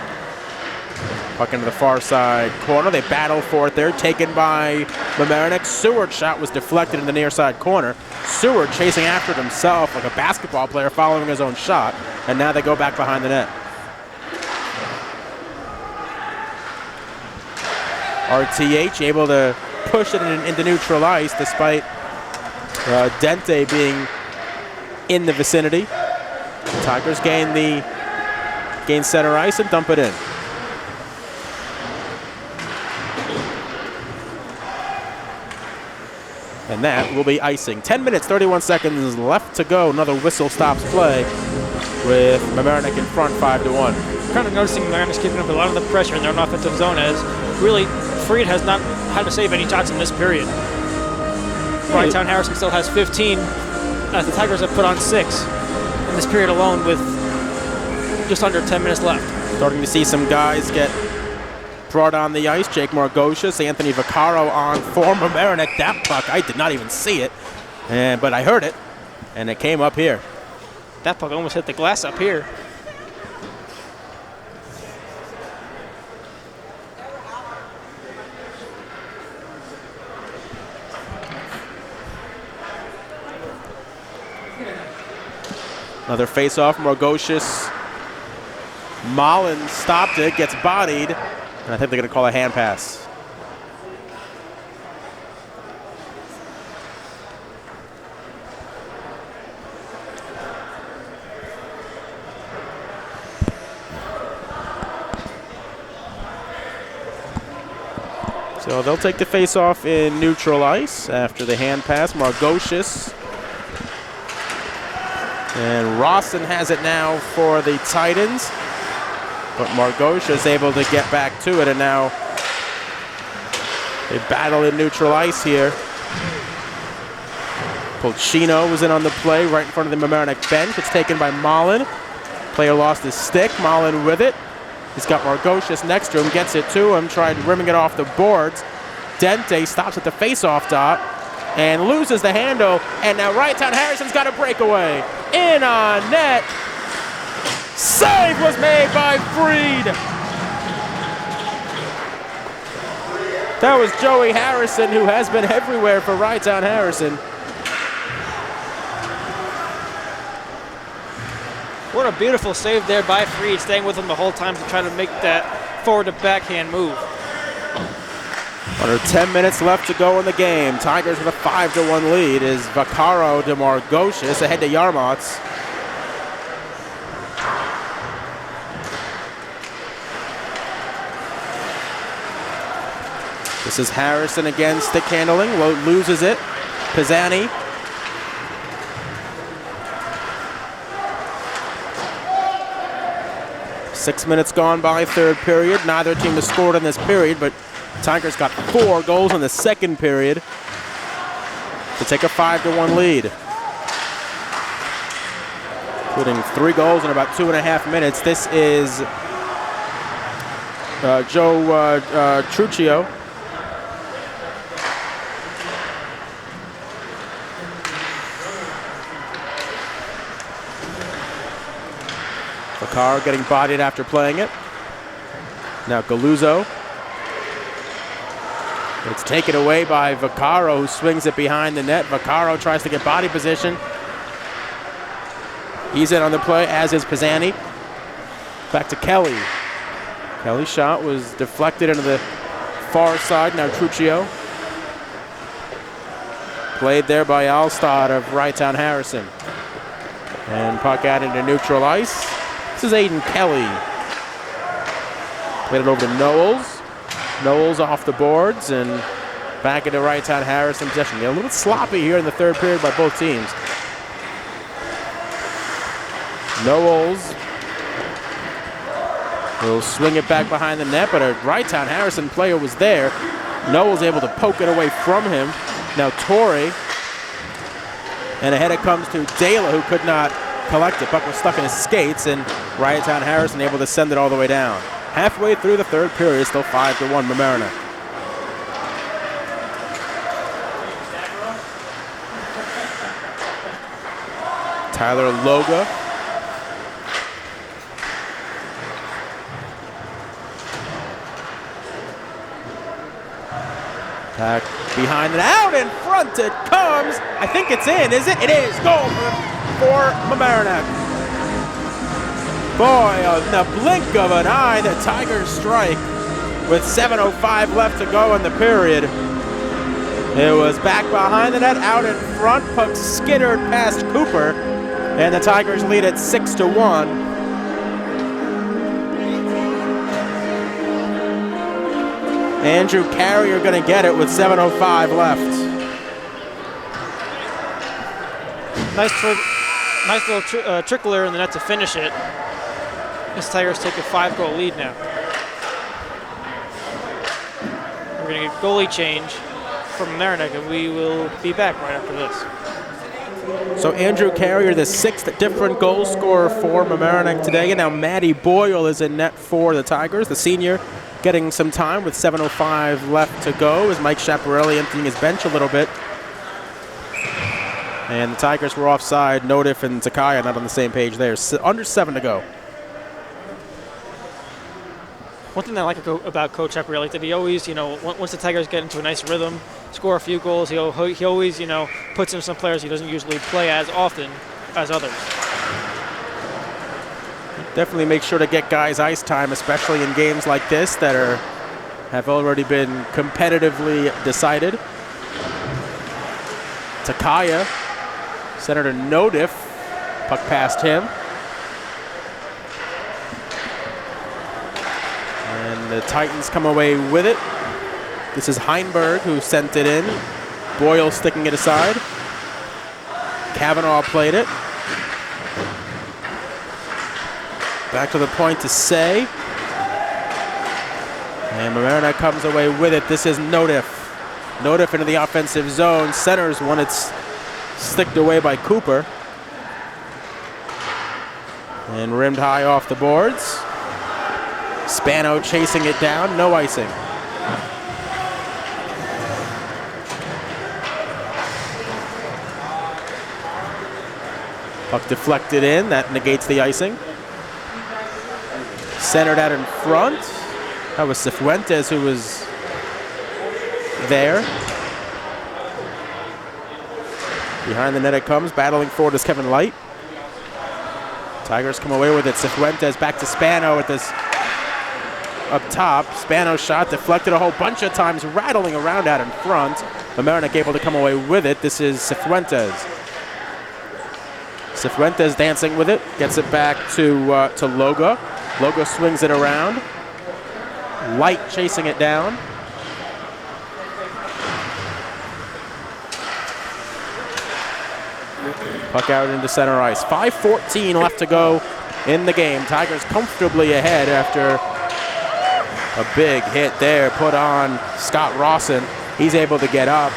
Puck into the far side corner. They battle for it there. Taken by Mamaroneck. Seward's shot was deflected in the near side corner. Seward chasing after it himself like a basketball player following his own shot. And now they go back behind the net. RTH able to push it into neutral ice despite Dente being in the vicinity. Tigers gain center ice and dump it in. And that will be icing. 10 minutes, 31 seconds left to go. Another whistle stops play with Mamaroneck in front 5-1.
Kind of noticing Mamaroneck's keeping up a lot of the pressure in their own offensive zone, as really Freed has not had to save any shots in this period. Brightown Harrison still has 15, as the Tigers have put on 6 in this period alone with just under 10 minutes left.
Starting to see some guys get brought on the ice. Jake Margocious, Anthony Vaccaro on for Mamaroneck. That puck, I did not even see it, but I heard it, and it came up here.
That puck almost hit the glass up here.
Another face-off, Margocious. Mullen stopped it, gets bodied, and I think they're going to call a hand pass. So they'll take the face-off in neutral ice after the hand pass. Margocious. And Rawson has it now for the Titans. But Margocious is able to get back to it, and now they battle in neutral ice here. Polchino was in on the play right in front of the Mamaroneck bench. It's taken by Mullen. Player lost his stick. Mullen with it. He's got Margocious next to him, gets it to him, tried rimming it off the boards. Dente stops at the face-off dot and loses the handle, and now Wrighttown Harrison's got a breakaway. In on net. Save was made by Freed. That was Joey Harrison, who has been everywhere for Wrighttown Harrison.
What a beautiful save there by Freed, staying with him the whole time to try to make that forward to backhand move.
Under 10 minutes left to go in the game. Tigers with a 5-1 lead is Vaccaro to Margocious ahead to Yarmots. This is Harrison again, stick handling, loses it. Pisani. Six minutes gone by, third period. Neither team has scored in this period, but Tigers got 4 goals in the second period to take a 5-1 lead. Including 3 goals in about 2.5 minutes. This is Joe Trucchio. Vaccaro getting bodied after playing it. Now Galuzzo. It's taken away by Vaccaro, who swings it behind the net. Vaccaro tries to get body position. He's in on the play, as is Pisani. Back to Kelly. Kelly's shot was deflected into the far side. Now Trucchio. Played there by Alstad of Wrighttown Harrison. And puck out into neutral ice. This is Aiden Kelly. Played it over to Knowles. Knowles off the boards and back into Wrighttown Harrison possession. A little sloppy here in the third period by both teams. Knowles will swing it back behind the net, but a Wrighttown Harrison player was there. Knowles able to poke it away from him. Now Torrey. And ahead it comes to Dela, who could not collect it. Puck was stuck in his skates, and Riottown Harrison able to send it all the way down. Halfway through the third period, still 5-1 Mamaroneck. Tyler Loga. Back behind and out in front it comes. I think it's in, is it? It is. Goal for Mamaroneck. Boy, in the blink of an eye, the Tigers strike with 7:05 left to go in the period. It was back behind the net, out in front. Puck skittered past Cooper, and the Tigers lead at 6-1. Andrew Carrier going to get it with 7:05 left.
Nice little trickler in the net to finish it. This Tigers take a 5-goal lead now. We're going to get goalie change from Mamaroneck, and we will be back right after this.
So Andrew Carrier, the 6th different goal scorer for Mamaroneck today, and now Matty Boyle is in net for the Tigers, the senior, getting some time with 7:05 left to go as Mike Schiaparelli emptying his bench a little bit. And the Tigers were offside. Nodif and Takaya not on the same page there. Under 7 to go.
One thing I like about Coach Schiaparelli, that he always, once the Tigers get into a nice rhythm, score a few goals, he always, puts in some players he doesn't usually play as often as others.
Definitely make sure to get guys ice time, especially in games like this that have already been competitively decided. Takaya, Senator Nodif, puck past him. And the Titans come away with it. This is Heinberg who sent it in. Boyle sticking it aside. Kavanaugh played it. Back to the point to Say. And Mamaroneck comes away with it. This is Nodif. Nodif into the offensive zone. Centers one. It's sticked away by Cooper. And rimmed high off the boards. Spano chasing it down. No icing. Puck deflected in. That negates the icing. Centered out in front. That was Cifuentes who was there. Behind the net it comes. Battling forward is Kevin Light. Tigers come away with it. Cifuentes back to Spano with this up top. Spano shot deflected a whole bunch of times, rattling around out in front. Mamaroneck able to come away with it. This is Cifuentes. Cifuentes dancing with it. Gets it back to Loga. Loga swings it around. Light chasing it down. Puck out into center ice. 5:14 left to go in the game. Tigers comfortably ahead after a big hit there put on Scott Rawson. He's able to get up,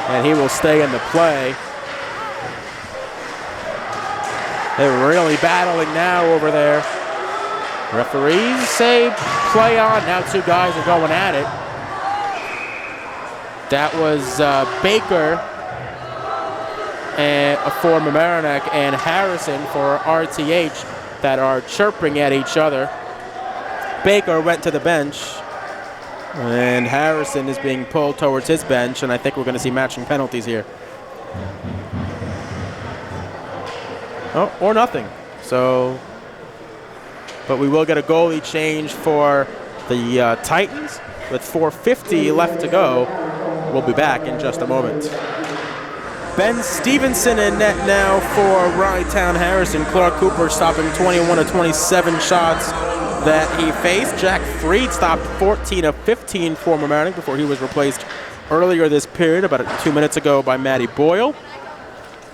and he will stay in the play. They're really battling now over there. Referees say play on. Now two guys are going at it. That was Baker for Mamaroneck and Harrison for RTH that are chirping at each other. Baker went to the bench, and Harrison is being pulled towards his bench, and I think we're going to see matching penalties here. Oh, or nothing. So, but we will get a goalie change for the Titans with 4:50 left to go. We'll be back in just a moment. Ben Stevenson in net now for Riottown Harrison. Clark Cooper stopping 21 of 27 shots that he faced. Jack Freed stopped 14 of 15 for Mamaroneck before he was replaced earlier this period, about 2 minutes ago, by Matty Boyle.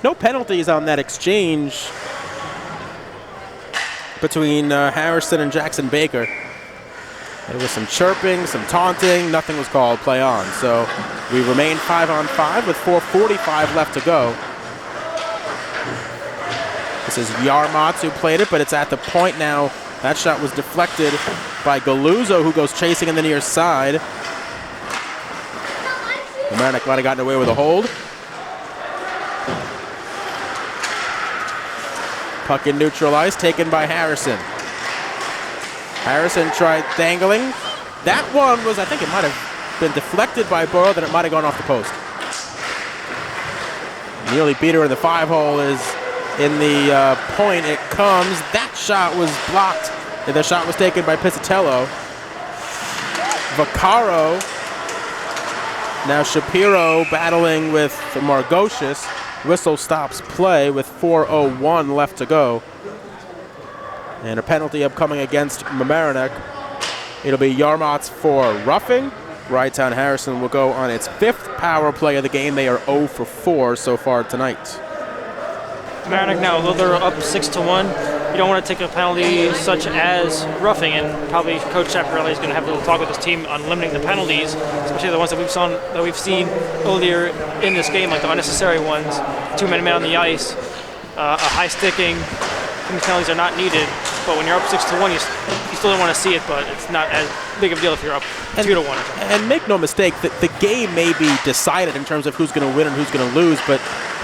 No penalties on that exchange between Harrison and Jackson Baker. There was some chirping, some taunting, nothing was called, play on. So we remain 5-on-5 with 4:45 left to go. This is Yarmotz who played it, but it's at the point now. That shot was deflected by Galuzzo, who goes chasing in the near side. Mamaroneck might have gotten away with a hold. Puck in neutral ice, taken by Harrison. Harrison tried dangling. That one was, I think it might have been deflected by Boyle, then it might have gone off the post. Nearly beat her in the 5-hole is in the point. It comes. That shot was blocked. And the shot was taken by Pizzatello. Vaccaro. Now Shapiro battling with Margocious. Whistle stops play with 4:01 left to go. And a penalty upcoming against Mamaroneck. It'll be Yarmotz for roughing. Wrightstown Harrison will go on its 5th power play of the game. They are 0 for 4 so far tonight.
Mamaroneck now, although they're up 6-1, you don't want to take a penalty such as roughing, and probably Coach Chaparelli is going to have to talk with his team on limiting the penalties, especially the ones that we've seen earlier in this game, like the unnecessary ones. 2 men on the ice, a high sticking. These penalties are not needed, but when you're up 6-1, you still don't want to see it, but it's not as big of a deal if you're up 2-1.
And make no mistake, the game may be decided in terms of who's going to win and who's going to lose, but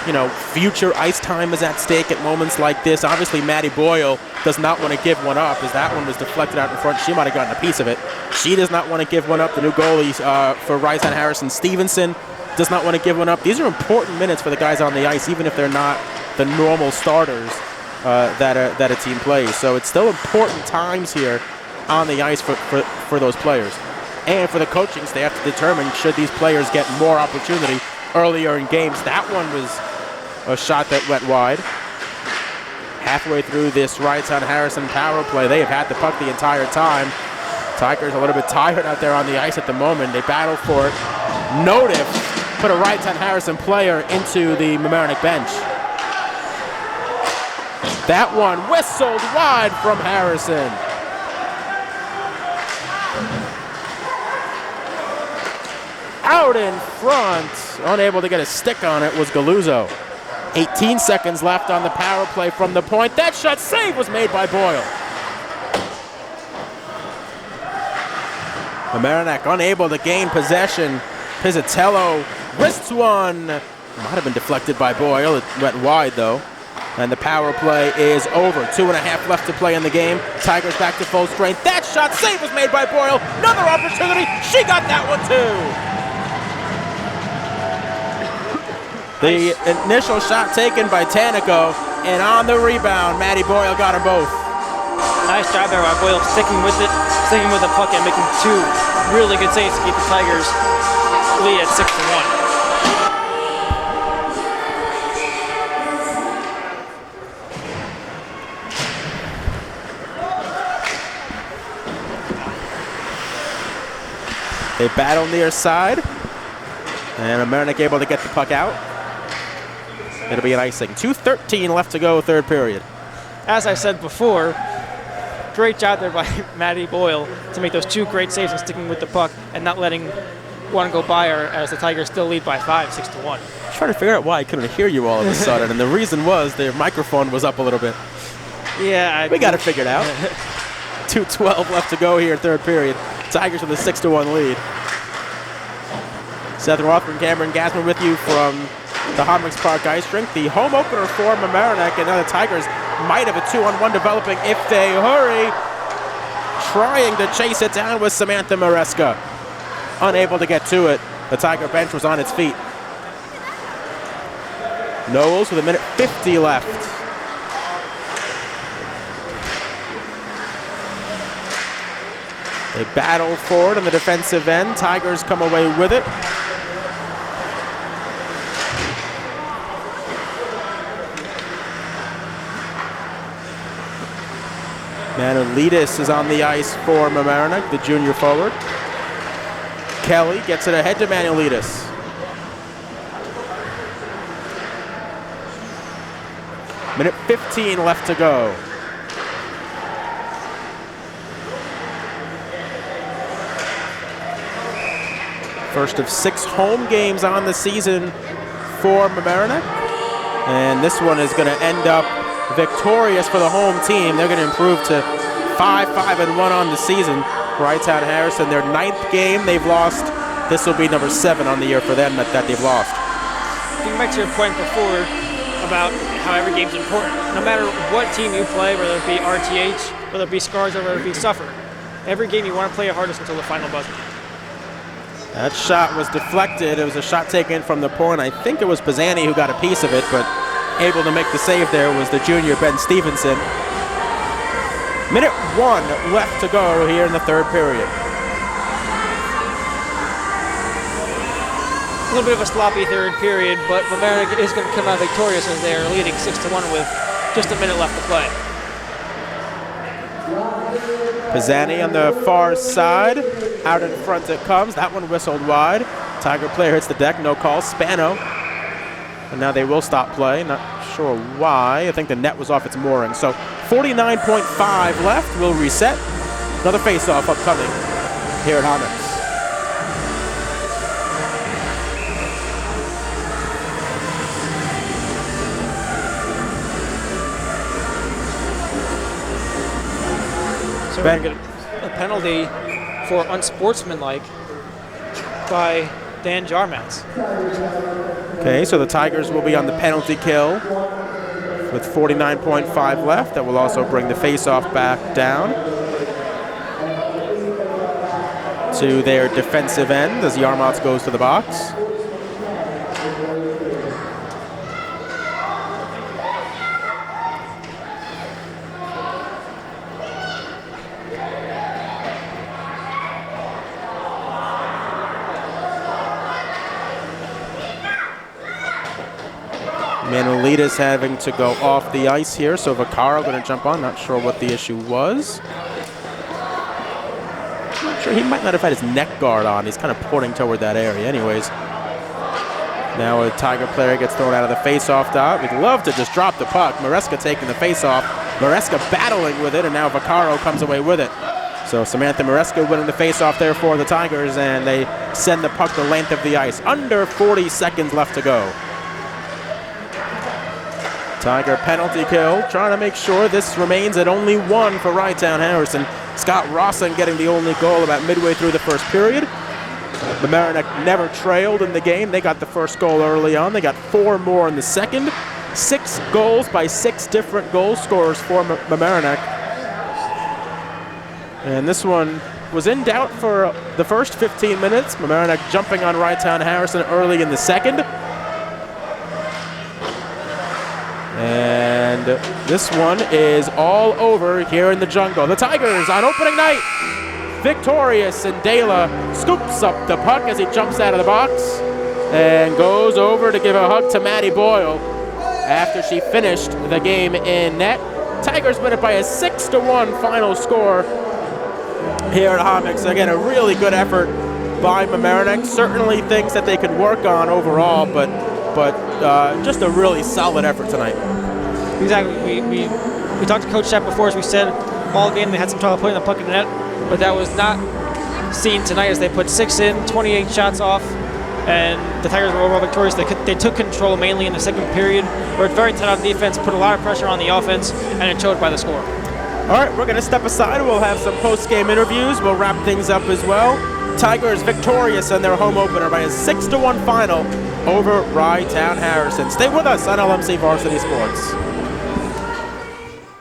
you know, future ice time is at stake at moments like this. Obviously, Maddie Boyle does not want to give one up, as that one was deflected out in front. She might have gotten a piece of it. She does not want to give one up. The new goalie for Wrightstown Harrison, Stevenson, does not want to give one up. These are important minutes for the guys on the ice, even if they're not the normal starters that a team plays. So it's still important times here on the ice for those players. And for the coaching staff to determine should these players get more opportunity earlier in games. That one was a shot that went wide. Halfway through this Wrightstown Harrison power play, they have had the puck the entire time. Tigers a little bit tired out there on the ice at the moment. They battle for it. Notif put a Wrightstown Harrison player into the Mamaroneck bench. That one whistled wide from Harrison. Out in front, unable to get a stick on it, was Galuzzo. 18 seconds left on the power play from the point. That shot save was made by Boyle. Mamaroneck unable to gain possession. Pizzatello wrists one. Might have been deflected by Boyle. It went wide though. And the power play is over. 2.5 left to play in the game. Tigers back to full strength. That shot save was made by Boyle. Another opportunity. She got that one too. The initial shot taken by Tanico, and on the rebound, Maddie Boyle got them both.
Nice job there by Boyle, sticking with the puck and making 2 really good saves to keep the Tigers lead at 6-1.
They battle near side, and Mamaroneck able to get the puck out. It'll be an icing. 2:13 left to go, third period.
As I said before, great job there by Maddie Boyle to make those 2 great saves and sticking with the puck and not letting one go by her, as the Tigers still lead by 5, 6-1.
I was trying to figure out why I couldn't hear you all of a sudden, and the reason was their microphone was up a little bit.
Yeah,
we got it figured out. 2:12 left to go here, third period. Tigers with a 6-1 lead. Seth Roth and Cameron Gassman with you from the Homricks Park Ice Rink. The home opener for Mamaroneck, and now the Tigers might have a 2-on-1 developing if they hurry. Trying to chase it down with Samantha Maresca. Unable to get to it. The Tiger bench was on its feet. Knowles with 1:50 left. They battle forward on the defensive end. Tigers come away with it. Manolidis is on the ice for Mamaroneck, the junior forward. Kelly gets it ahead to Manolidis. Minute 15 left to go. First of 6 home games on the season for Mamaroneck. And this one is going to end up victorious for the home team. They're going to improve to 5-5-1 on the season. Wrightstown Harrison, their 9th game they've lost. This will be number 7 on the year for them that they've lost.
Getting back to your point before about how every game's important. No matter what team you play, whether it be RTH, whether it be Scars, or whether it be Suffolk, every game you want to play your hardest until the final buzzer.
That shot was deflected. It was a shot taken from the point. I think it was Pisani who got a piece of it, but able to make the save there was the junior Ben Stevenson. Minute 1 left to go here in the 3rd period.
A little bit of a sloppy 3rd period, but Mamaroneck is going to come out victorious as they are leading 6-1 with just a minute left to play.
Pisani on the far side. Out in front it comes. That one whistled wide. Tiger player hits the deck. No call. Spano. And now they will stop play. Not sure why. I think the net was off its mooring. So 49.5 left. We'll reset. Another face-off upcoming here at Homix.
So we're going to get a penalty for unsportsmanlike by Dan Jarmats.
Okay, so the Tigers will be on the penalty kill with 49.5 left. That will also bring the face-off back down to their defensive end as Jarmats goes to the box. Manoulitas having to go off the ice here, so Vaccaro going to jump on. Not sure what the issue was. Not sure, he might not have had his neck guard on. He's kind of pointing toward that area. Anyways, now a Tiger player gets thrown out of the face-off dot. We'd love to just drop the puck. Maresca taking the face-off. Maresca battling with it, and now Vaccaro comes away with it. So Samantha Maresca winning the face-off there for the Tigers, and they send the puck the length of the ice. Under 40 seconds left to go. Tiger penalty kill, trying to make sure this remains at only 1 for Wrightstown Harrison. Scott Rawson getting the only goal about midway through the 1st period. Mamaroneck never trailed in the game. They got the 1st goal early on. They got 4 more in the 2nd. 6 goals by 6 different goal scorers for Mamaroneck. And this one was in doubt for the first 15 minutes. Mamaroneck jumping on Wrightstown Harrison early in the 2nd. And this one is all over here in the jungle. The Tigers on opening night, victorious, and Dela scoops up the puck as he jumps out of the box and goes over to give a hug to Maddie Boyle after she finished the game in net. Tigers win it by a 6-1 final score here at Homix. Again, a really good effort by Mamaroneck. Certainly things that they could work on overall, but just a really solid effort tonight.
Exactly. We talked to Coach Shep before, as we said, all game they had some trouble putting the puck in the net, but that was not seen tonight as they put 6 in, 28 shots off, and the Tigers were overall victorious. They took control mainly in the 2nd period, worked very tight on defense, put a lot of pressure on the offense, and it showed by the score.
All right, we're going to step aside. We'll have some post-game interviews. We'll wrap things up as well. Tigers victorious in their home opener by a 6-1 final over Wrightstown Harrison. Stay with us on LMC Varsity Sports.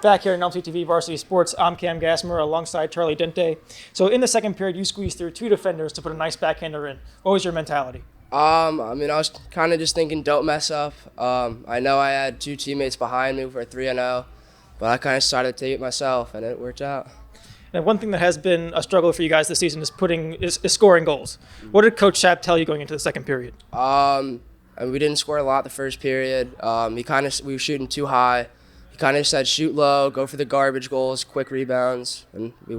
Back here in LMC TV Varsity Sports, I'm Cam Gassmer alongside Charlie Dente. So in the 2nd period, you squeezed through 2 defenders to put a nice backhander in. What was your mentality?
I was kind of just thinking don't mess up. I know I had 2 teammates behind me for a 3-0, but I kind of started to take it myself, and it worked out.
And one thing that has been a struggle for you guys this season is scoring goals. What did Coach Schaap tell you going into the 2nd period?
We didn't score a lot the 1st period. We were shooting too high. He kind of said shoot low, go for the garbage goals, quick rebounds, and we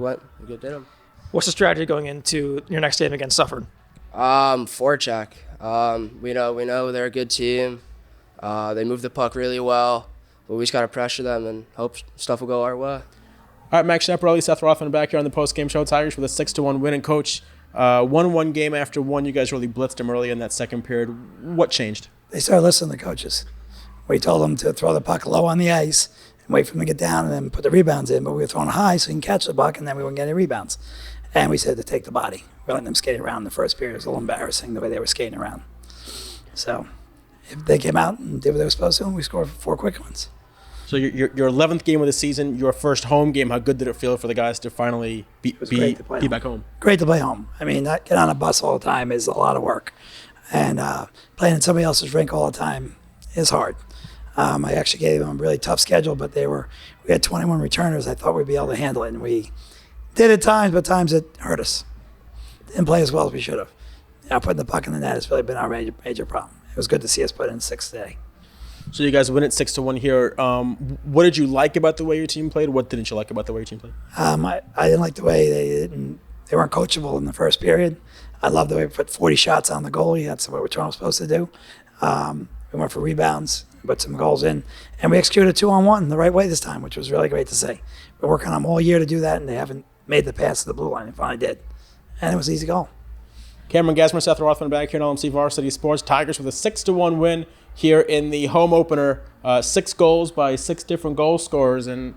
did them.
What's the strategy going into your next game against Suffolk?
Forecheck. We know they're a good team. They move the puck really well, but we just got to pressure them and hope stuff will go our way.
All right, Max Schnepperelli, Seth Rothman back here on the post-game show. Tigers with a 6-1 win. And Coach, 1-1 game after one. You guys really blitzed them early in that 2nd period. What changed?
They started listening to the coaches. We told them to throw the puck low on the ice. and wait for them to get down and then put the rebounds in. But we were throwing high so he can catch the buck, and then we wouldn't get any rebounds. And we said to take the body. We're letting them skate around in the first period. It was a little embarrassing the way they were skating around. So if they came out and did what they were supposed to, and we scored 4 quick ones.
So your 11th game of the season, your first home game, how good did it feel for the guys to finally be back home?
Great to play home. I mean, get on a bus all the time is a lot of work. And playing in somebody else's rink all the time is hard. I actually gave them a really tough schedule, but we had 21 returners. I thought we'd be able to handle it, and we did at times, but times it hurt us. Didn't play as well as we should have. Putting the puck in the net has really been our major problem. It was good to see us put in 6 today.
So you guys win it 6-1 here. What did you like about the way your team played? What didn't you like about the way your team played? I
didn't like the way they weren't coachable in the first period. I love the way we put 40 shots on the goalie. That's what we're supposed to do. We went for rebounds, put some goals in, and we executed 2-on-1 the right way this time, which was really great to see. We're working on them all year to do that, and they haven't made the pass to the blue line. They finally did, and it was an easy goal.
Cameron Gasmer, Seth Rothman back here in LMC Varsity Sports. Tigers with a 6-1 win here in the home opener. 6 goals by 6 different goal scorers, and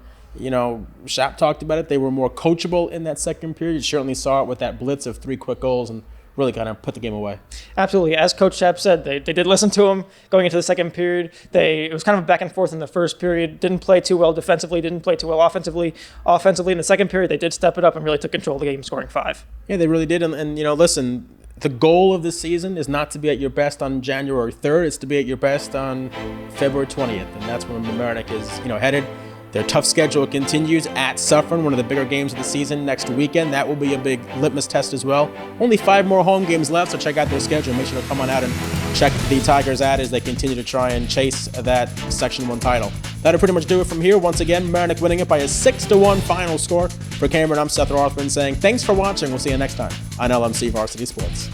Shap talked about it. They were more coachable in that second period. You certainly saw it with that blitz of 3 quick goals and really kind of put the game away.
Absolutely. As Coach Shap said, they did listen to him going into the second period. It was kind of back and forth in the first period. Didn't play too well defensively, didn't play too well offensively. Offensively, in the second period, they did step it up and really took control of the game, scoring 5.
Yeah, they really did. And listen, the goal of this season is not to be at your best on January 3rd. It's to be at your best on February 20th. And that's where Mamaroneck is, headed. Their tough schedule continues at Suffern, one of the bigger games of the season next weekend. That will be a big litmus test as well. Only 5 more home games left, so check out their schedule. Make sure to come on out and check the Tigers out as they continue to try and chase that Section 1 title. That'll pretty much do it from here. Once again, Mamaroneck winning it by a 6-1 final score. For Cameron, I'm Seth Rothman saying thanks for watching. We'll see you next time on LMC Varsity Sports.